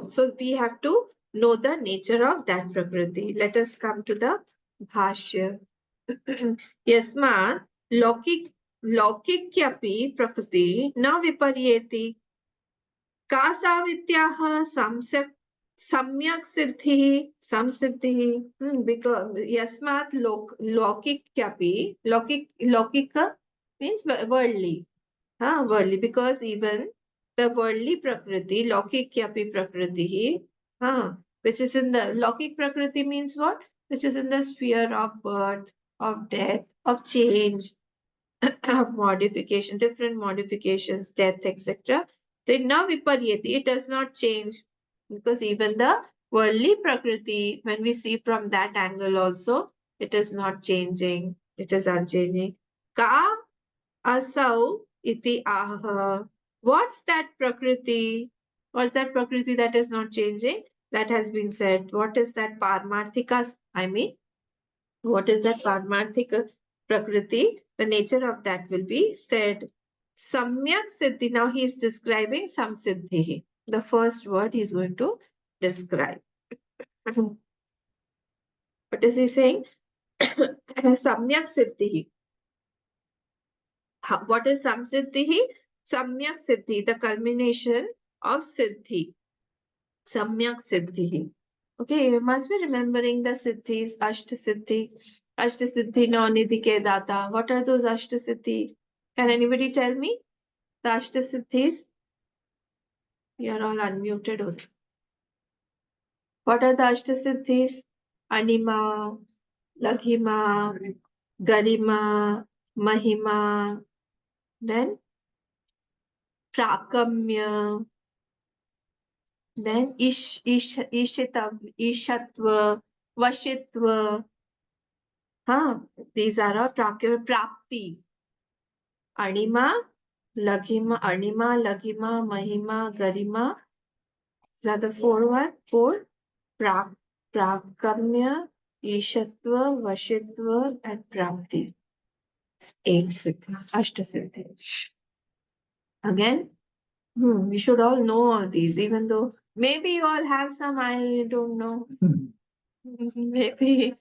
A: So we have to know the nature of that prakriti. Let us come to the bhashya. Yasmat लौकिक्यपि prakriti na viparyeti का सावित्याः सम्यक् सिद्धिः because यस्मात् लौकिक्यपि लौकिक means worldly. Worldly, because even the worldly prakriti, laukikyapi prakriti, which is in the laukik prakriti means what? Which is in the sphere of birth, of death, of change, of modification, different modifications, death, etc. Then now viparyati, it does not change, because even the worldly prakriti, when we see from that angle also, it is not changing, it is unchanging. Ka Asau iti aha. What's that prakriti? What's that prakriti that is not changing? That has been said. What is that parmarthika? I mean, what is that parmarthika prakriti? The nature of that will be said. Samyak siddhi. Now he is describing samsiddhi. The first word he is going to describe. What is he saying? Samyak siddhi. What is samsiddhi? Samyak siddhi, the culmination of siddhi. Samyak siddhi. Okay, you must be remembering the siddhis, Ashtasiddhi, Ashtasiddhi Navnidhi ke data. What are those Ashtasiddhi? Can anybody tell me the Ashtasiddhis? You are all unmuted. What are the Ashtasiddhis? Anima, Laghima, Garima, Mahima, then Prakamya, then Ishatva, Vashitva. These are all Prapti. Anima, Laghima, Mahima, Garima. These are the four. Prakamya, Ishatva, Vashitva, and Prapti. 8 siddhis, Ashtasiddhis. Again, we should all know all these, even though maybe you all have some, I don't know. Maybe.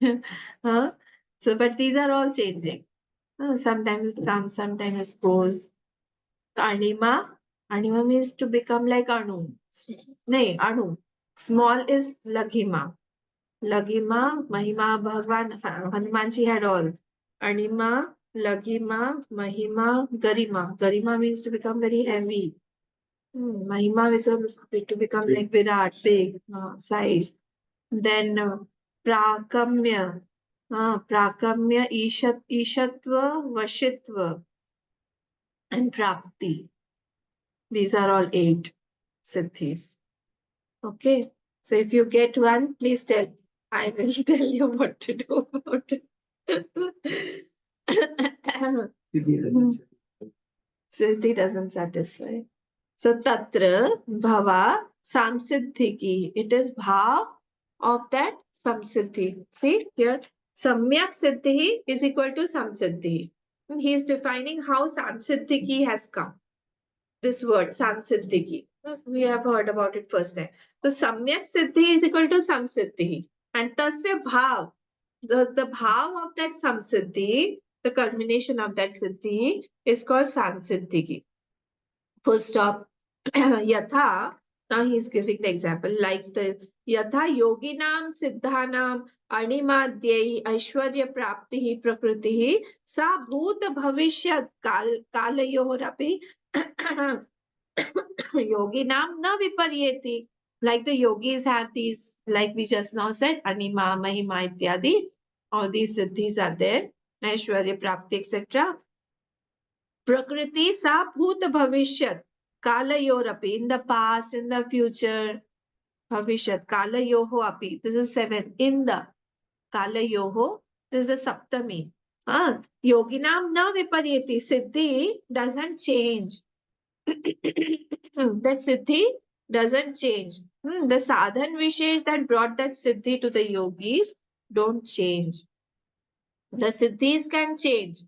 A: So, but these are all changing. Sometimes it comes, sometimes it goes. Anima. Anima means to become like Anu. Nay, Anu. Small is Laghima. Laghima, Mahima, Bhagwan, Hanumanji had all. Anima, Laghima, Mahima, Garima. Garima means to become very heavy. Mahima becomes to become like Virat, big size. Then Prakamya. Prakamya, Ishatva, Vashitva, and Prapti. These are all 8 siddhis. Okay. So if you get one, please tell. I will tell you what to do about it. Siddhi doesn't satisfy. So tatra bhava samsiddhiki. It is bhav of that samsiddhi. See here, samyak siddhi is equal to samsiddhi. He is defining how samsiddhiki has come. This word samsiddhiki. We have heard about it first time. So samyak siddhi is equal to samsiddhi. And tasya bhav. The bhav of that samsiddhi, the culmination of that siddhi is called samsiddhiki. Full stop. Yatha, now he's giving the example like the Yatha yoginam siddhanam animadyai aishwarya praptihi prakritihi sa bhut bhavishyat kalayorapi yoginam na viparyeti. Like the yogis have these, like we just now said, anima, mahima, ityadi. All these siddhis are there. Aishwarya prapti, etc. Prakriti sa bhut bhavishyat. Kalayorapi, in the past, in the future, Bhavishyat, Kalayoho api. This is 7. In the Kalayoho, this is the Saptami. Yoginam na viparyeti. Siddhi doesn't change. That Siddhi doesn't change. The sadhan vishesh that brought that Siddhi to the yogis don't change. The Siddhis can change.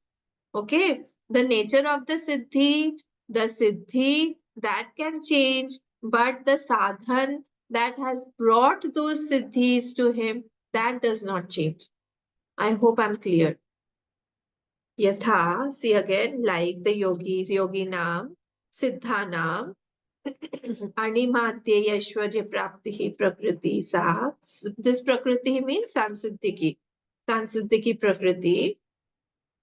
A: Okay, the nature of the Siddhi that can change, but the sadhan that has brought those Siddhis to him, that does not change. I hope I'm clear. Yatha, see again, like the yogis, yoginam, siddhanam, animatyaya aishwarya praptihi prakriti sa. This prakriti means sansiddhiki. Sansiddhiki prakriti.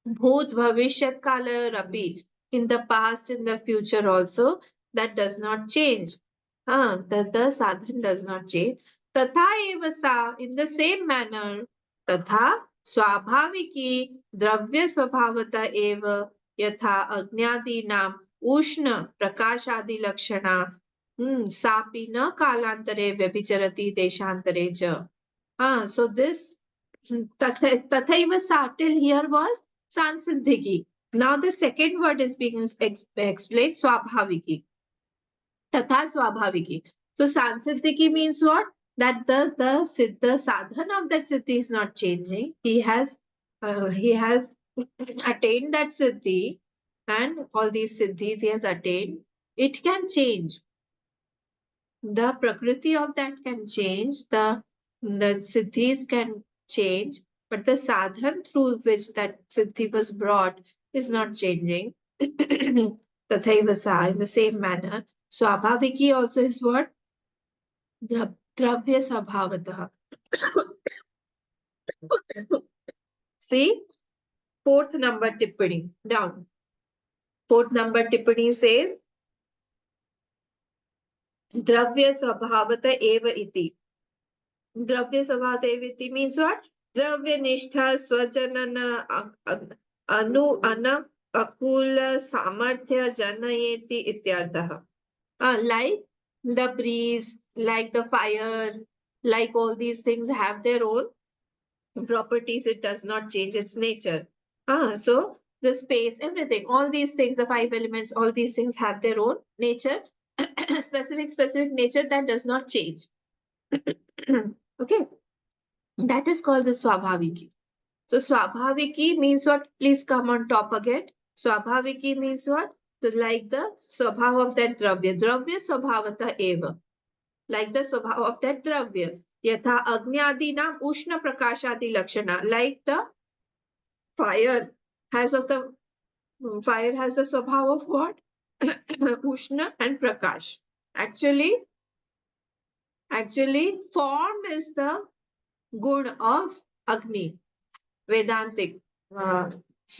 A: Bhut bhavishyat kala rapi. In the past, in the future also, that does not change. The sadhan does not change. Tatha eva sa, in the same manner, tatha swabhaviki dravya swabhavata eva yatha agnadi nam ushna prakashadi lakshana sapi na kalantare vyabhicharati desantare ja. So this tathaiva sa till here was sansiddhiki. Now the second word is being explained, swabhaviki. Tatha swabhaviki. So sansiddhiki means what? That the siddha sadhana of that siddhi is not changing. He has attained that siddhi, and all these siddhis he has attained. It can change. The prakriti of that can change. The siddhis can change, but the sadhan through which that siddhi was brought is not changing. Tathaiva sa, in the same manner. Swabhaviki also is what? Dravya sabhavatah. See, fourth number tippani down. Fourth number tippani says Dravya sabhavata eva iti. Dravya sabhavata eva iti means what? Dravya nishtha swajanana akula samarthya janayeti ityartha. Like the breeze, like the fire, like all these things have their own properties. It does not change its nature. So the space, everything, all these things, the five elements, all these things have their own nature, specific nature that does not change. Okay, that is called the Swabhaviki. So Swabhaviki means what? Please come on top again. Swabhaviki means what? Like the Swabhav of that Dravya. Dravya Swabhavata eva. Like the Swabhav of that Dravya. Yatha Agnyadi nam Ushna Prakashadi Lakshana. Like the fire has of the fire has the Swabhav of what? Ushna and Prakash. Actually, form is the gun of Agni. Vedantic.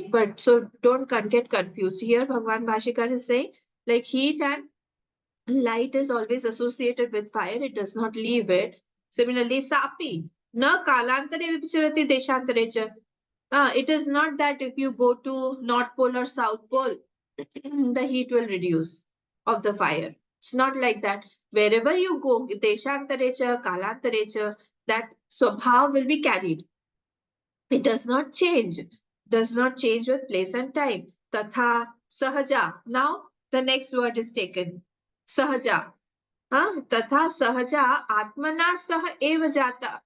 A: But so don't get confused. Here, Bhagwan Bhashikar is saying, like heat and light is always associated with fire. It does not leave it. Similarly, sapi. Na kalantare vipicharati deshantare cha. It is not that if you go to North Pole or South Pole, the heat will reduce of the fire. It's not like that. Wherever you go, deshantare cha, kalantare cha, that swabhav will be carried. It does not change. Does not change with place and time. Tatha sahaja. Now the next word is taken. Sahaja. Tatha sahaja atmana sah eva jata.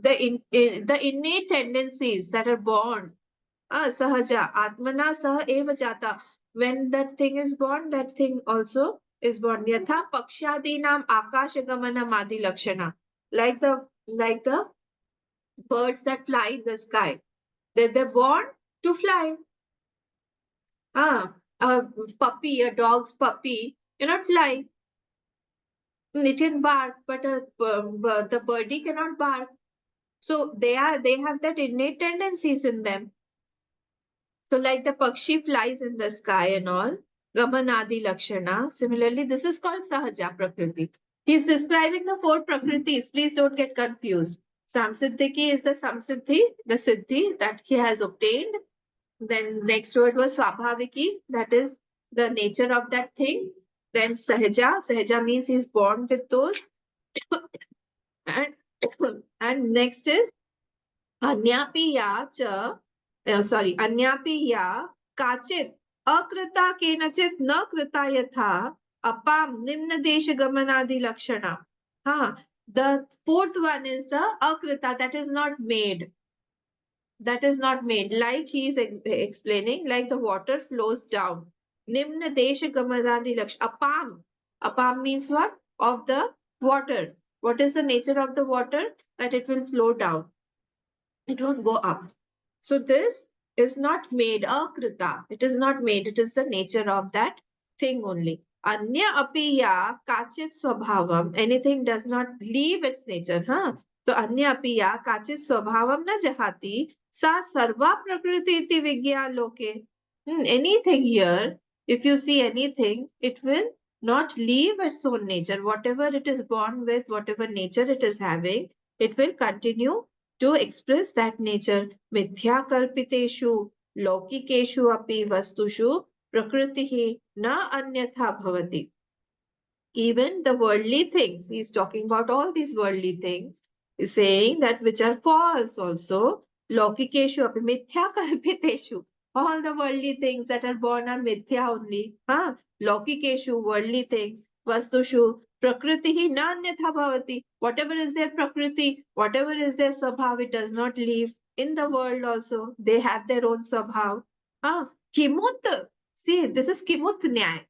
A: The innate tendencies that are born. Sahaja atmana sah eva jata. When that thing is born, that thing also is born. Yatha pakshadinam akashagamana madi lakshana. Like the birds that fly in the sky. They're born to fly. A puppy, a dog's puppy cannot fly. It can bark, but the birdie cannot bark. So they have that innate tendencies in them. So like the pakshi flies in the sky and all, Gamanadi Lakshana. Similarly, this is called Sahaja Prakriti. He's describing the four Prakritis. Please don't get confused. Samsiddhiki is the Samsiddhi, the Siddhi that he has obtained. Then next word was Swabhaviki, that is the nature of that thing. Then sahaja means he's born with those. and and next is अन्यापि या च sorry अन्यापि या काचित् अकृता केनचित् न कृता यथा अपां निम्नदेश गमनादि लक्षणा. The fourth one is the akrita, that is not made. That is not made. Like he is explaining, like the water flows down. Nimna desha gamadani laksh. Apam. Apam means what? Of the water. What is the nature of the water? That it will flow down. It won't go up. So this is not made, akrita. It is not made. It is the nature of that thing only. Anya api ya kachit swabhavam. Anything does not leave its nature. So anya api ya kachit swabhavam na jahati sa sarva prakriti iti vigya loke. Anything here, if you see anything, it will not leave its own nature. Whatever it is born with, whatever nature it is having, it will continue to express that nature. Mithya kalpiteshu laukikeshu api vastushu prakritihi na anyatha bhavati. Even the worldly things, he's talking about all these worldly things, he's saying that which are false also. Laukikeshu api mithya kalpiteshu. All the worldly things that are born are mithya only. Laukikeshu, worldly things. Vastushu, prakritihi na anyatha bhavati. Whatever is their prakriti, whatever is their swabhav, it does not leave. In the world also, they have their own swabhav. Kimut. See, this is kimut nyay.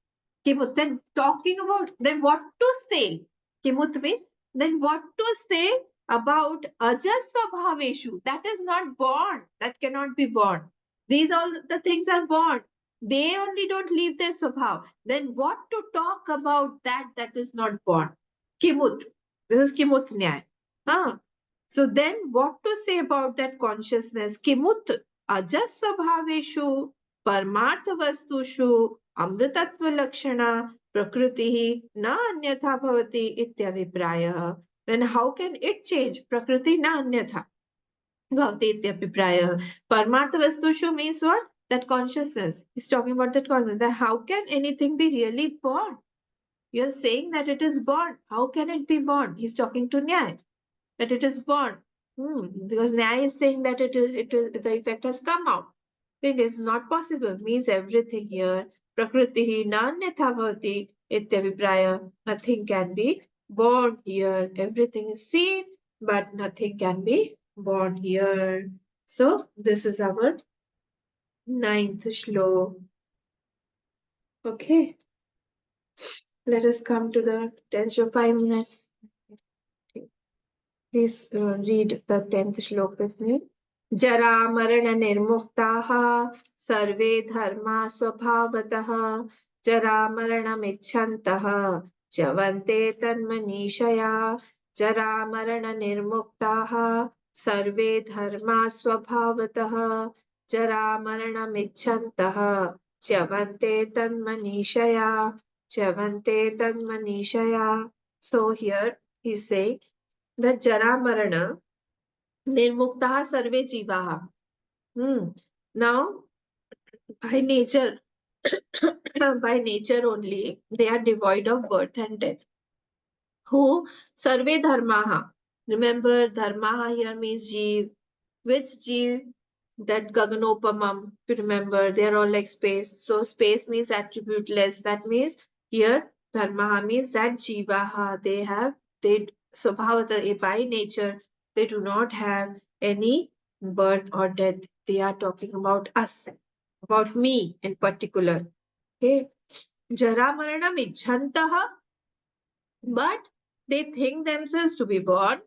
A: Kimut, then talking about, then what to say? Kimut means, then what to say about ajas swabhaveshu? That is not born. That cannot be born. These all the things are born. They only don't leave their swabhav. Then what to talk about that is not born? Kimut. This is kimut nyay. So then what to say about that consciousness? Kimut ajas swabhaveshu परमार्थ वस्तुषु अमृतत्व लक्षणा प्रकृति न अन्यथा भवति इत्यभिप्रायः. Then how can it change? प्रकृति न अन्यथा भवति इत्यभिप्रायः. परमार्थ वस्तुषु means what? That consciousness. He's talking about that consciousness. That how can anything be really born? You're saying that it is born. How can it be born? He's talking to Nyaya, that it is born. Because Nyaya is saying that the effect has come out. It is not possible. Means everything here. Prakriti nanyatha bhavati ityabhipraya. Nothing can be born here. Everything is seen, but nothing can be born here. So this is our ninth shlok. Okay. Let us come to the 10th 5 minutes. Please read the 10th shlok with me. जरा मरण निर्मुक्ताः सर्वे धर्मा स्वभावतः जरा मरणमिच्छन्तः च्यवन्ते तन्मनीषया जरा मरण निर्मुक्ताः सर्वे धर्मा स्वभावतः जरा मरणमिच्छन्तः च्यवन्ते तन्मनीषया च्यवन्ते तन्मनीषया. So here he say that jara marana nirmuktaha sarve jivaha. Now, by nature, by nature only, they are devoid of birth and death. Who? Sarve dharmaha. Remember, dharmaha here means jeev. Which jeev? That gaganopamam. If you remember, they are all like space. So space means attributeless. That means here, dharmaha means that jivaha. They swabhavata, by nature, they do not have any birth or death. They are talking about us, about me in particular. Okay. Jara maranam ichhantaha, but they think themselves to be born.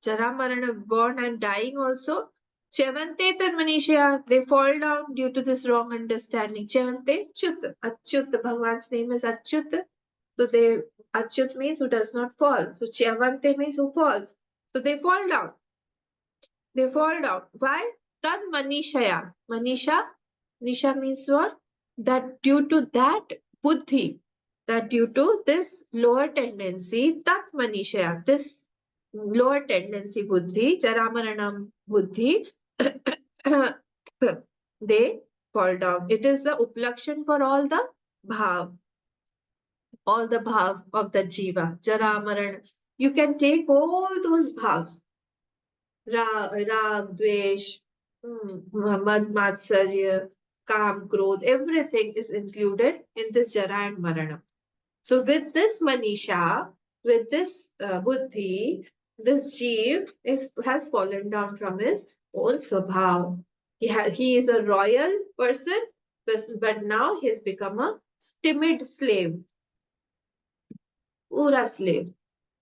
A: Jara marana, born and dying also. Chevante Manisha, they fall down due to this wrong understanding. Chevante, Chut, Achyut, Bhagwan's name is Achyut. So they, Achyut means who does not fall. So Chevante means who falls. So they fall down. They fall down. Why? Tad Manishaya. Manisha, Nisha means what? That due to that buddhi, that due to this lower tendency, tat Manishaya, this lower tendency buddhi, Jaramaranam buddhi, they fall down. It is the uplakshan for all the bhav of the jiva. Jara, maran. You can take all those bhavs. Rag, dvesh, mad, matsarya, kam, krodh, everything is included in this jara and marana. So with this manisha, with this buddhi, this jeev has fallen down from his own swabhav. He is a royal person, but now he has become a timid slave, pura slave.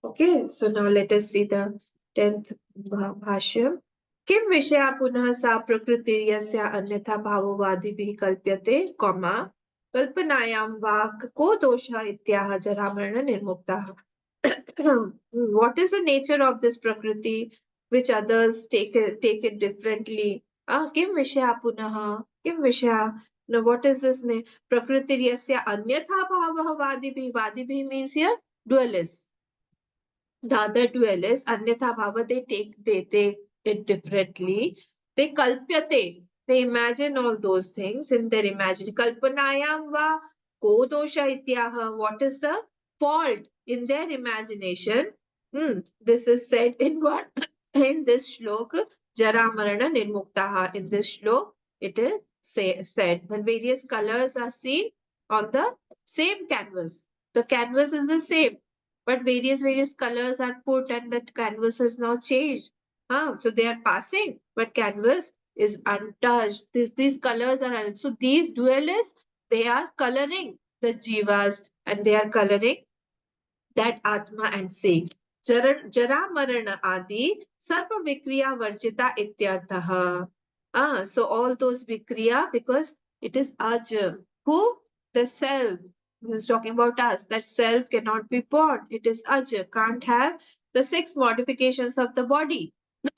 A: Okay, so now let us see the 10th bhashya. किं विषया पुनः सा प्रकृतिर्यस्या अन्यथा भाववादिभिः कल्प्यते, comma कल्पनायां वा को दोषः इत्याह जरामरण निर्मुक्ताः. What is the nature of this prakriti which others take it differently? किं विषया पुनः किं विषया. Now what is this name? Prakritiriyasya anyatha bhavah vadibi means here dualist. The other dualists, Anyatha Bhava, they take it differently. They kalpyate. They imagine all those things in their imagination. Kalpanayam va ko dosha ityaha. What is the fault in their imagination? This is said in what? In this shlok, Jara Marana Nirmuktaha. In this shlok, it is said that various colors are seen on the same canvas. The canvas is the same, but various colors are put and that canvas has now changed. So they are passing, but canvas is untouched. These colors are so these dualists, they are coloring the jivas and they are coloring that Atma and saying Jara Marana Adi Sarva Vikriya Varjita Ityarthaha. So all those Vikriya, because it is Aj. Who? The self. This is talking about us. That self cannot be born. It is Aj. Can't have the six modifications of the body.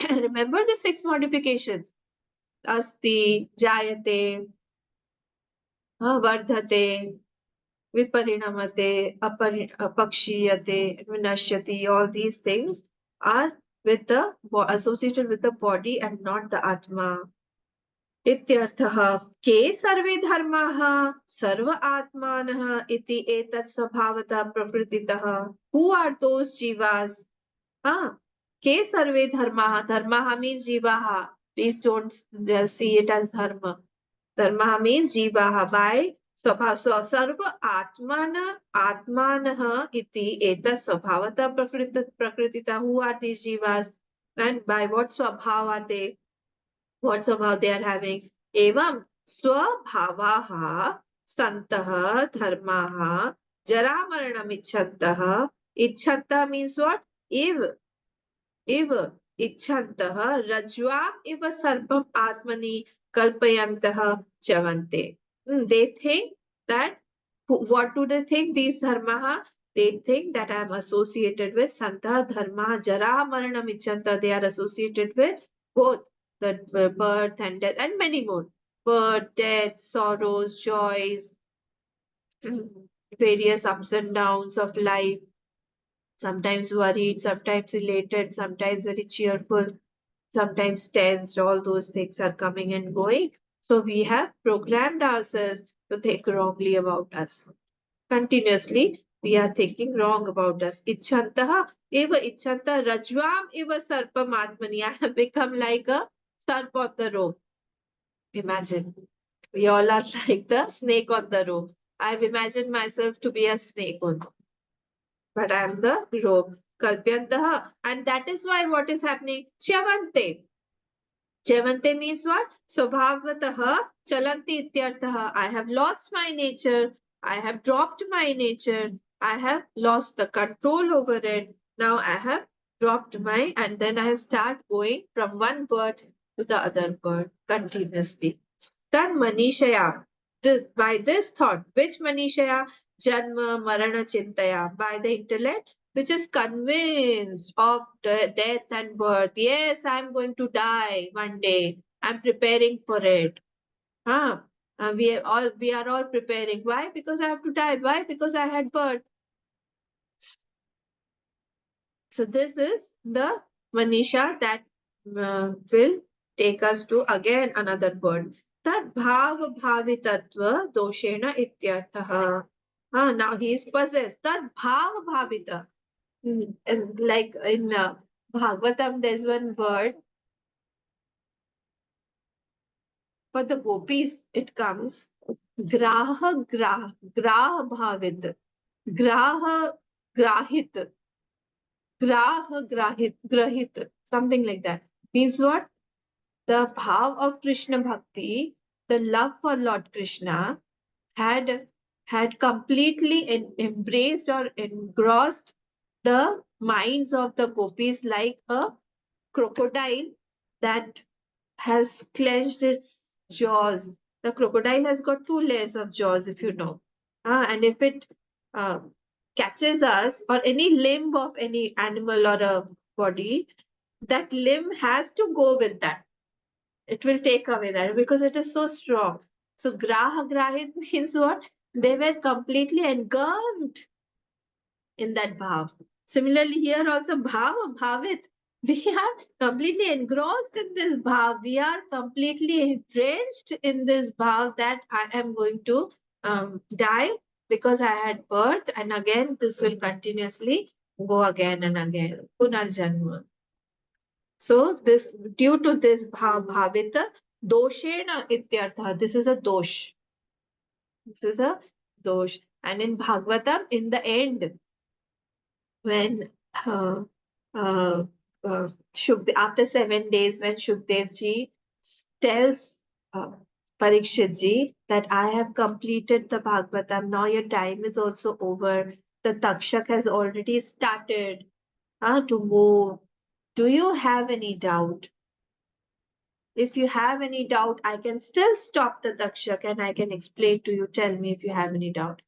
A: Remember the six modifications. Asti, Jayate, Vardhate, Viparinamate, Apakshiyate, Vinashyati, all these things are with the associated with the body and not the Atma. इत्यर्थः के सर्वे धर्माः सर्व आत्मानः इति एतत् स्वभावतः प्रकृतितः. Who are those jivas? के सर्वे धर्माः. धर्माः means jivaः. Please don't just see it as dharma. Dharma means jivaha by sarva atmanah iti eta swabhavata prakritita. Who are these jivas and by what swabhav are they? What swabhav they are having? Evam swabhavaha santah dharmaha jaramaranam ichchantah. Ichchantah means what? इव इच्छन्तः रज्ज्वाम् इव सर्पम् आत्मनि कल्पयन्तः चवन्ते. They think that, what do they think, these dharmaha? They think that I am associated with santah dharma jara maranam ichchanta. They are associated with both the birth and death and many more. Birth, death, sorrows, joys, various ups and downs of life, sometimes worried, sometimes elated, sometimes very cheerful, sometimes tensed. All those things are coming and going. So we have programmed ourselves to think wrongly about us. Continuously, we are thinking wrong about us. Ichchantaha eva ichchanta rajvam eva sarpam atmani. I have become like a sarp on the rope. Imagine. We all are like the snake on the rope. I've imagined myself to be a snake only, but I am the rope. Kalpyantaha. And that is why what is happening? Chavante. Chavante means what? Swabhavataha chalanti ityartaha. I have lost my nature. I have dropped my nature. I have lost the control over it. Now I have dropped my, and then I start going from one bird to the other bird continuously. Then Manishaya, by this thought, which Manishaya? Janma Marana Chintaya, by the intellect, which is convinced of death and birth. Yes, I'm going to die one day. I'm preparing for it. Huh? We are all preparing. Why? Because I have to die. Why? Because I had birth. So this is the Manisha that will take us to again another bird. Tad bhav bhavitatva doshena ityartha. Now he is possessed. Tad bhav bhavita. And like in Bhagavatam, there's one word for the gopis. It comes graha bhavit, graha grahit, grahit, something like that. Means what? The bhav of Krishna bhakti, the love for Lord Krishna, had completely embraced or engrossed the minds of the gopis like a crocodile that has clenched its jaws. The crocodile has got two layers of jaws, if you know. And if it uh, catches us or any limb of any animal or a body, that limb has to go with that. It will take away that because it is so strong. So grahit means what? They were completely engulfed in that bhav. Similarly, here also bhavit. We are completely engrossed in this bhav. We are completely entrenched in this bhav that I am going to die because I had birth, and again this will continuously go again and again. Punarjanma. So this due to this bhavita doshena ityartha. This is a dosh. This is a dosh. And in Bhagavatam, in the end, when uh, after 7 days, when Shukdev ji tells Parikshit ji that I have completed the Bhagavatam, now your time is also over. The Takshak has already started to move. Do you have any doubt? If you have any doubt, I can still stop the Takshak and I can explain to you. Tell me if you have any doubt.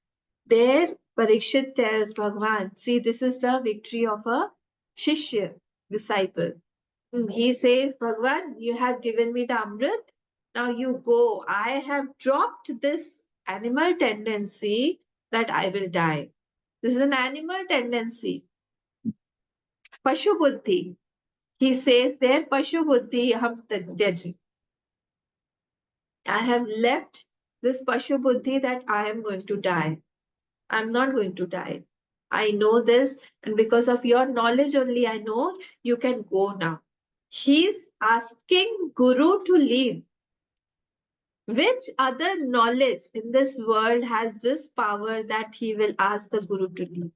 A: There, Parikshit tells Bhagwan, see, this is the victory of a Shishya, disciple. He says, Bhagwan, you have given me the Amrit. Now you go. I have dropped this animal tendency that I will die. This is an animal tendency. Pashu Buddhi. He says there, Pashu Buddhi Ham Tyaji. I have left this Pashu Buddhi that I am going to die. I'm not going to die. I know this, and because of your knowledge only, I know you can go now. He's asking Guru to leave. Which other knowledge in this world has this power that he will ask the Guru to leave?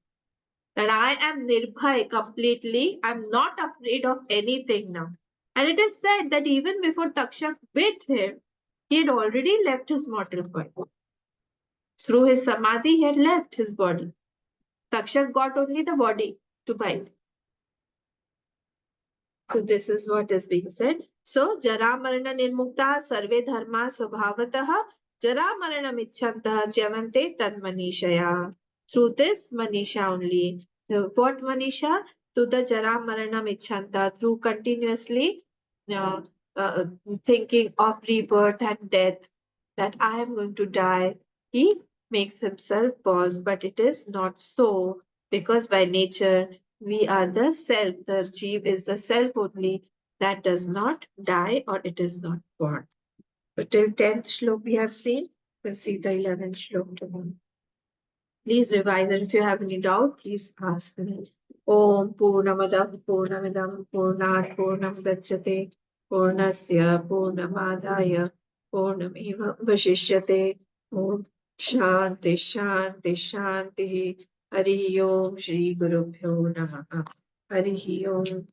A: That I am nirbhay completely. I'm not afraid of anything now. And it is said that even before Takshak bit him, he had already left his mortal body. Through his samadhi, he had left his body. Takshak got only the body to bite. So this is what is being said. So Jara Marana Nirmukta Sarve Dharma Swabhavataha Jara Marana Michanta Javante Tan Manishaya. Through this Manisha only. So what Manisha? To the Jara Marana Michanta, through continuously uh, uh, thinking of rebirth and death, that I am going to die. He makes himself pause, but it is not so, because by nature we are the self. The jeev is the self only that does not die or it is not born. So till 10th shlok we have seen. We'll see the 11th shlok tomorrow. Please revise, and if you have any doubt, please ask me. Om Purnamadav Purnamidam Purnat Purnam Gacchate Purnasya Purnamadaya Purnameva Vashishyate. Om Shanti Shanti Shanti. Hari Om Shri Guru Bhyo Namaha. Hari Om.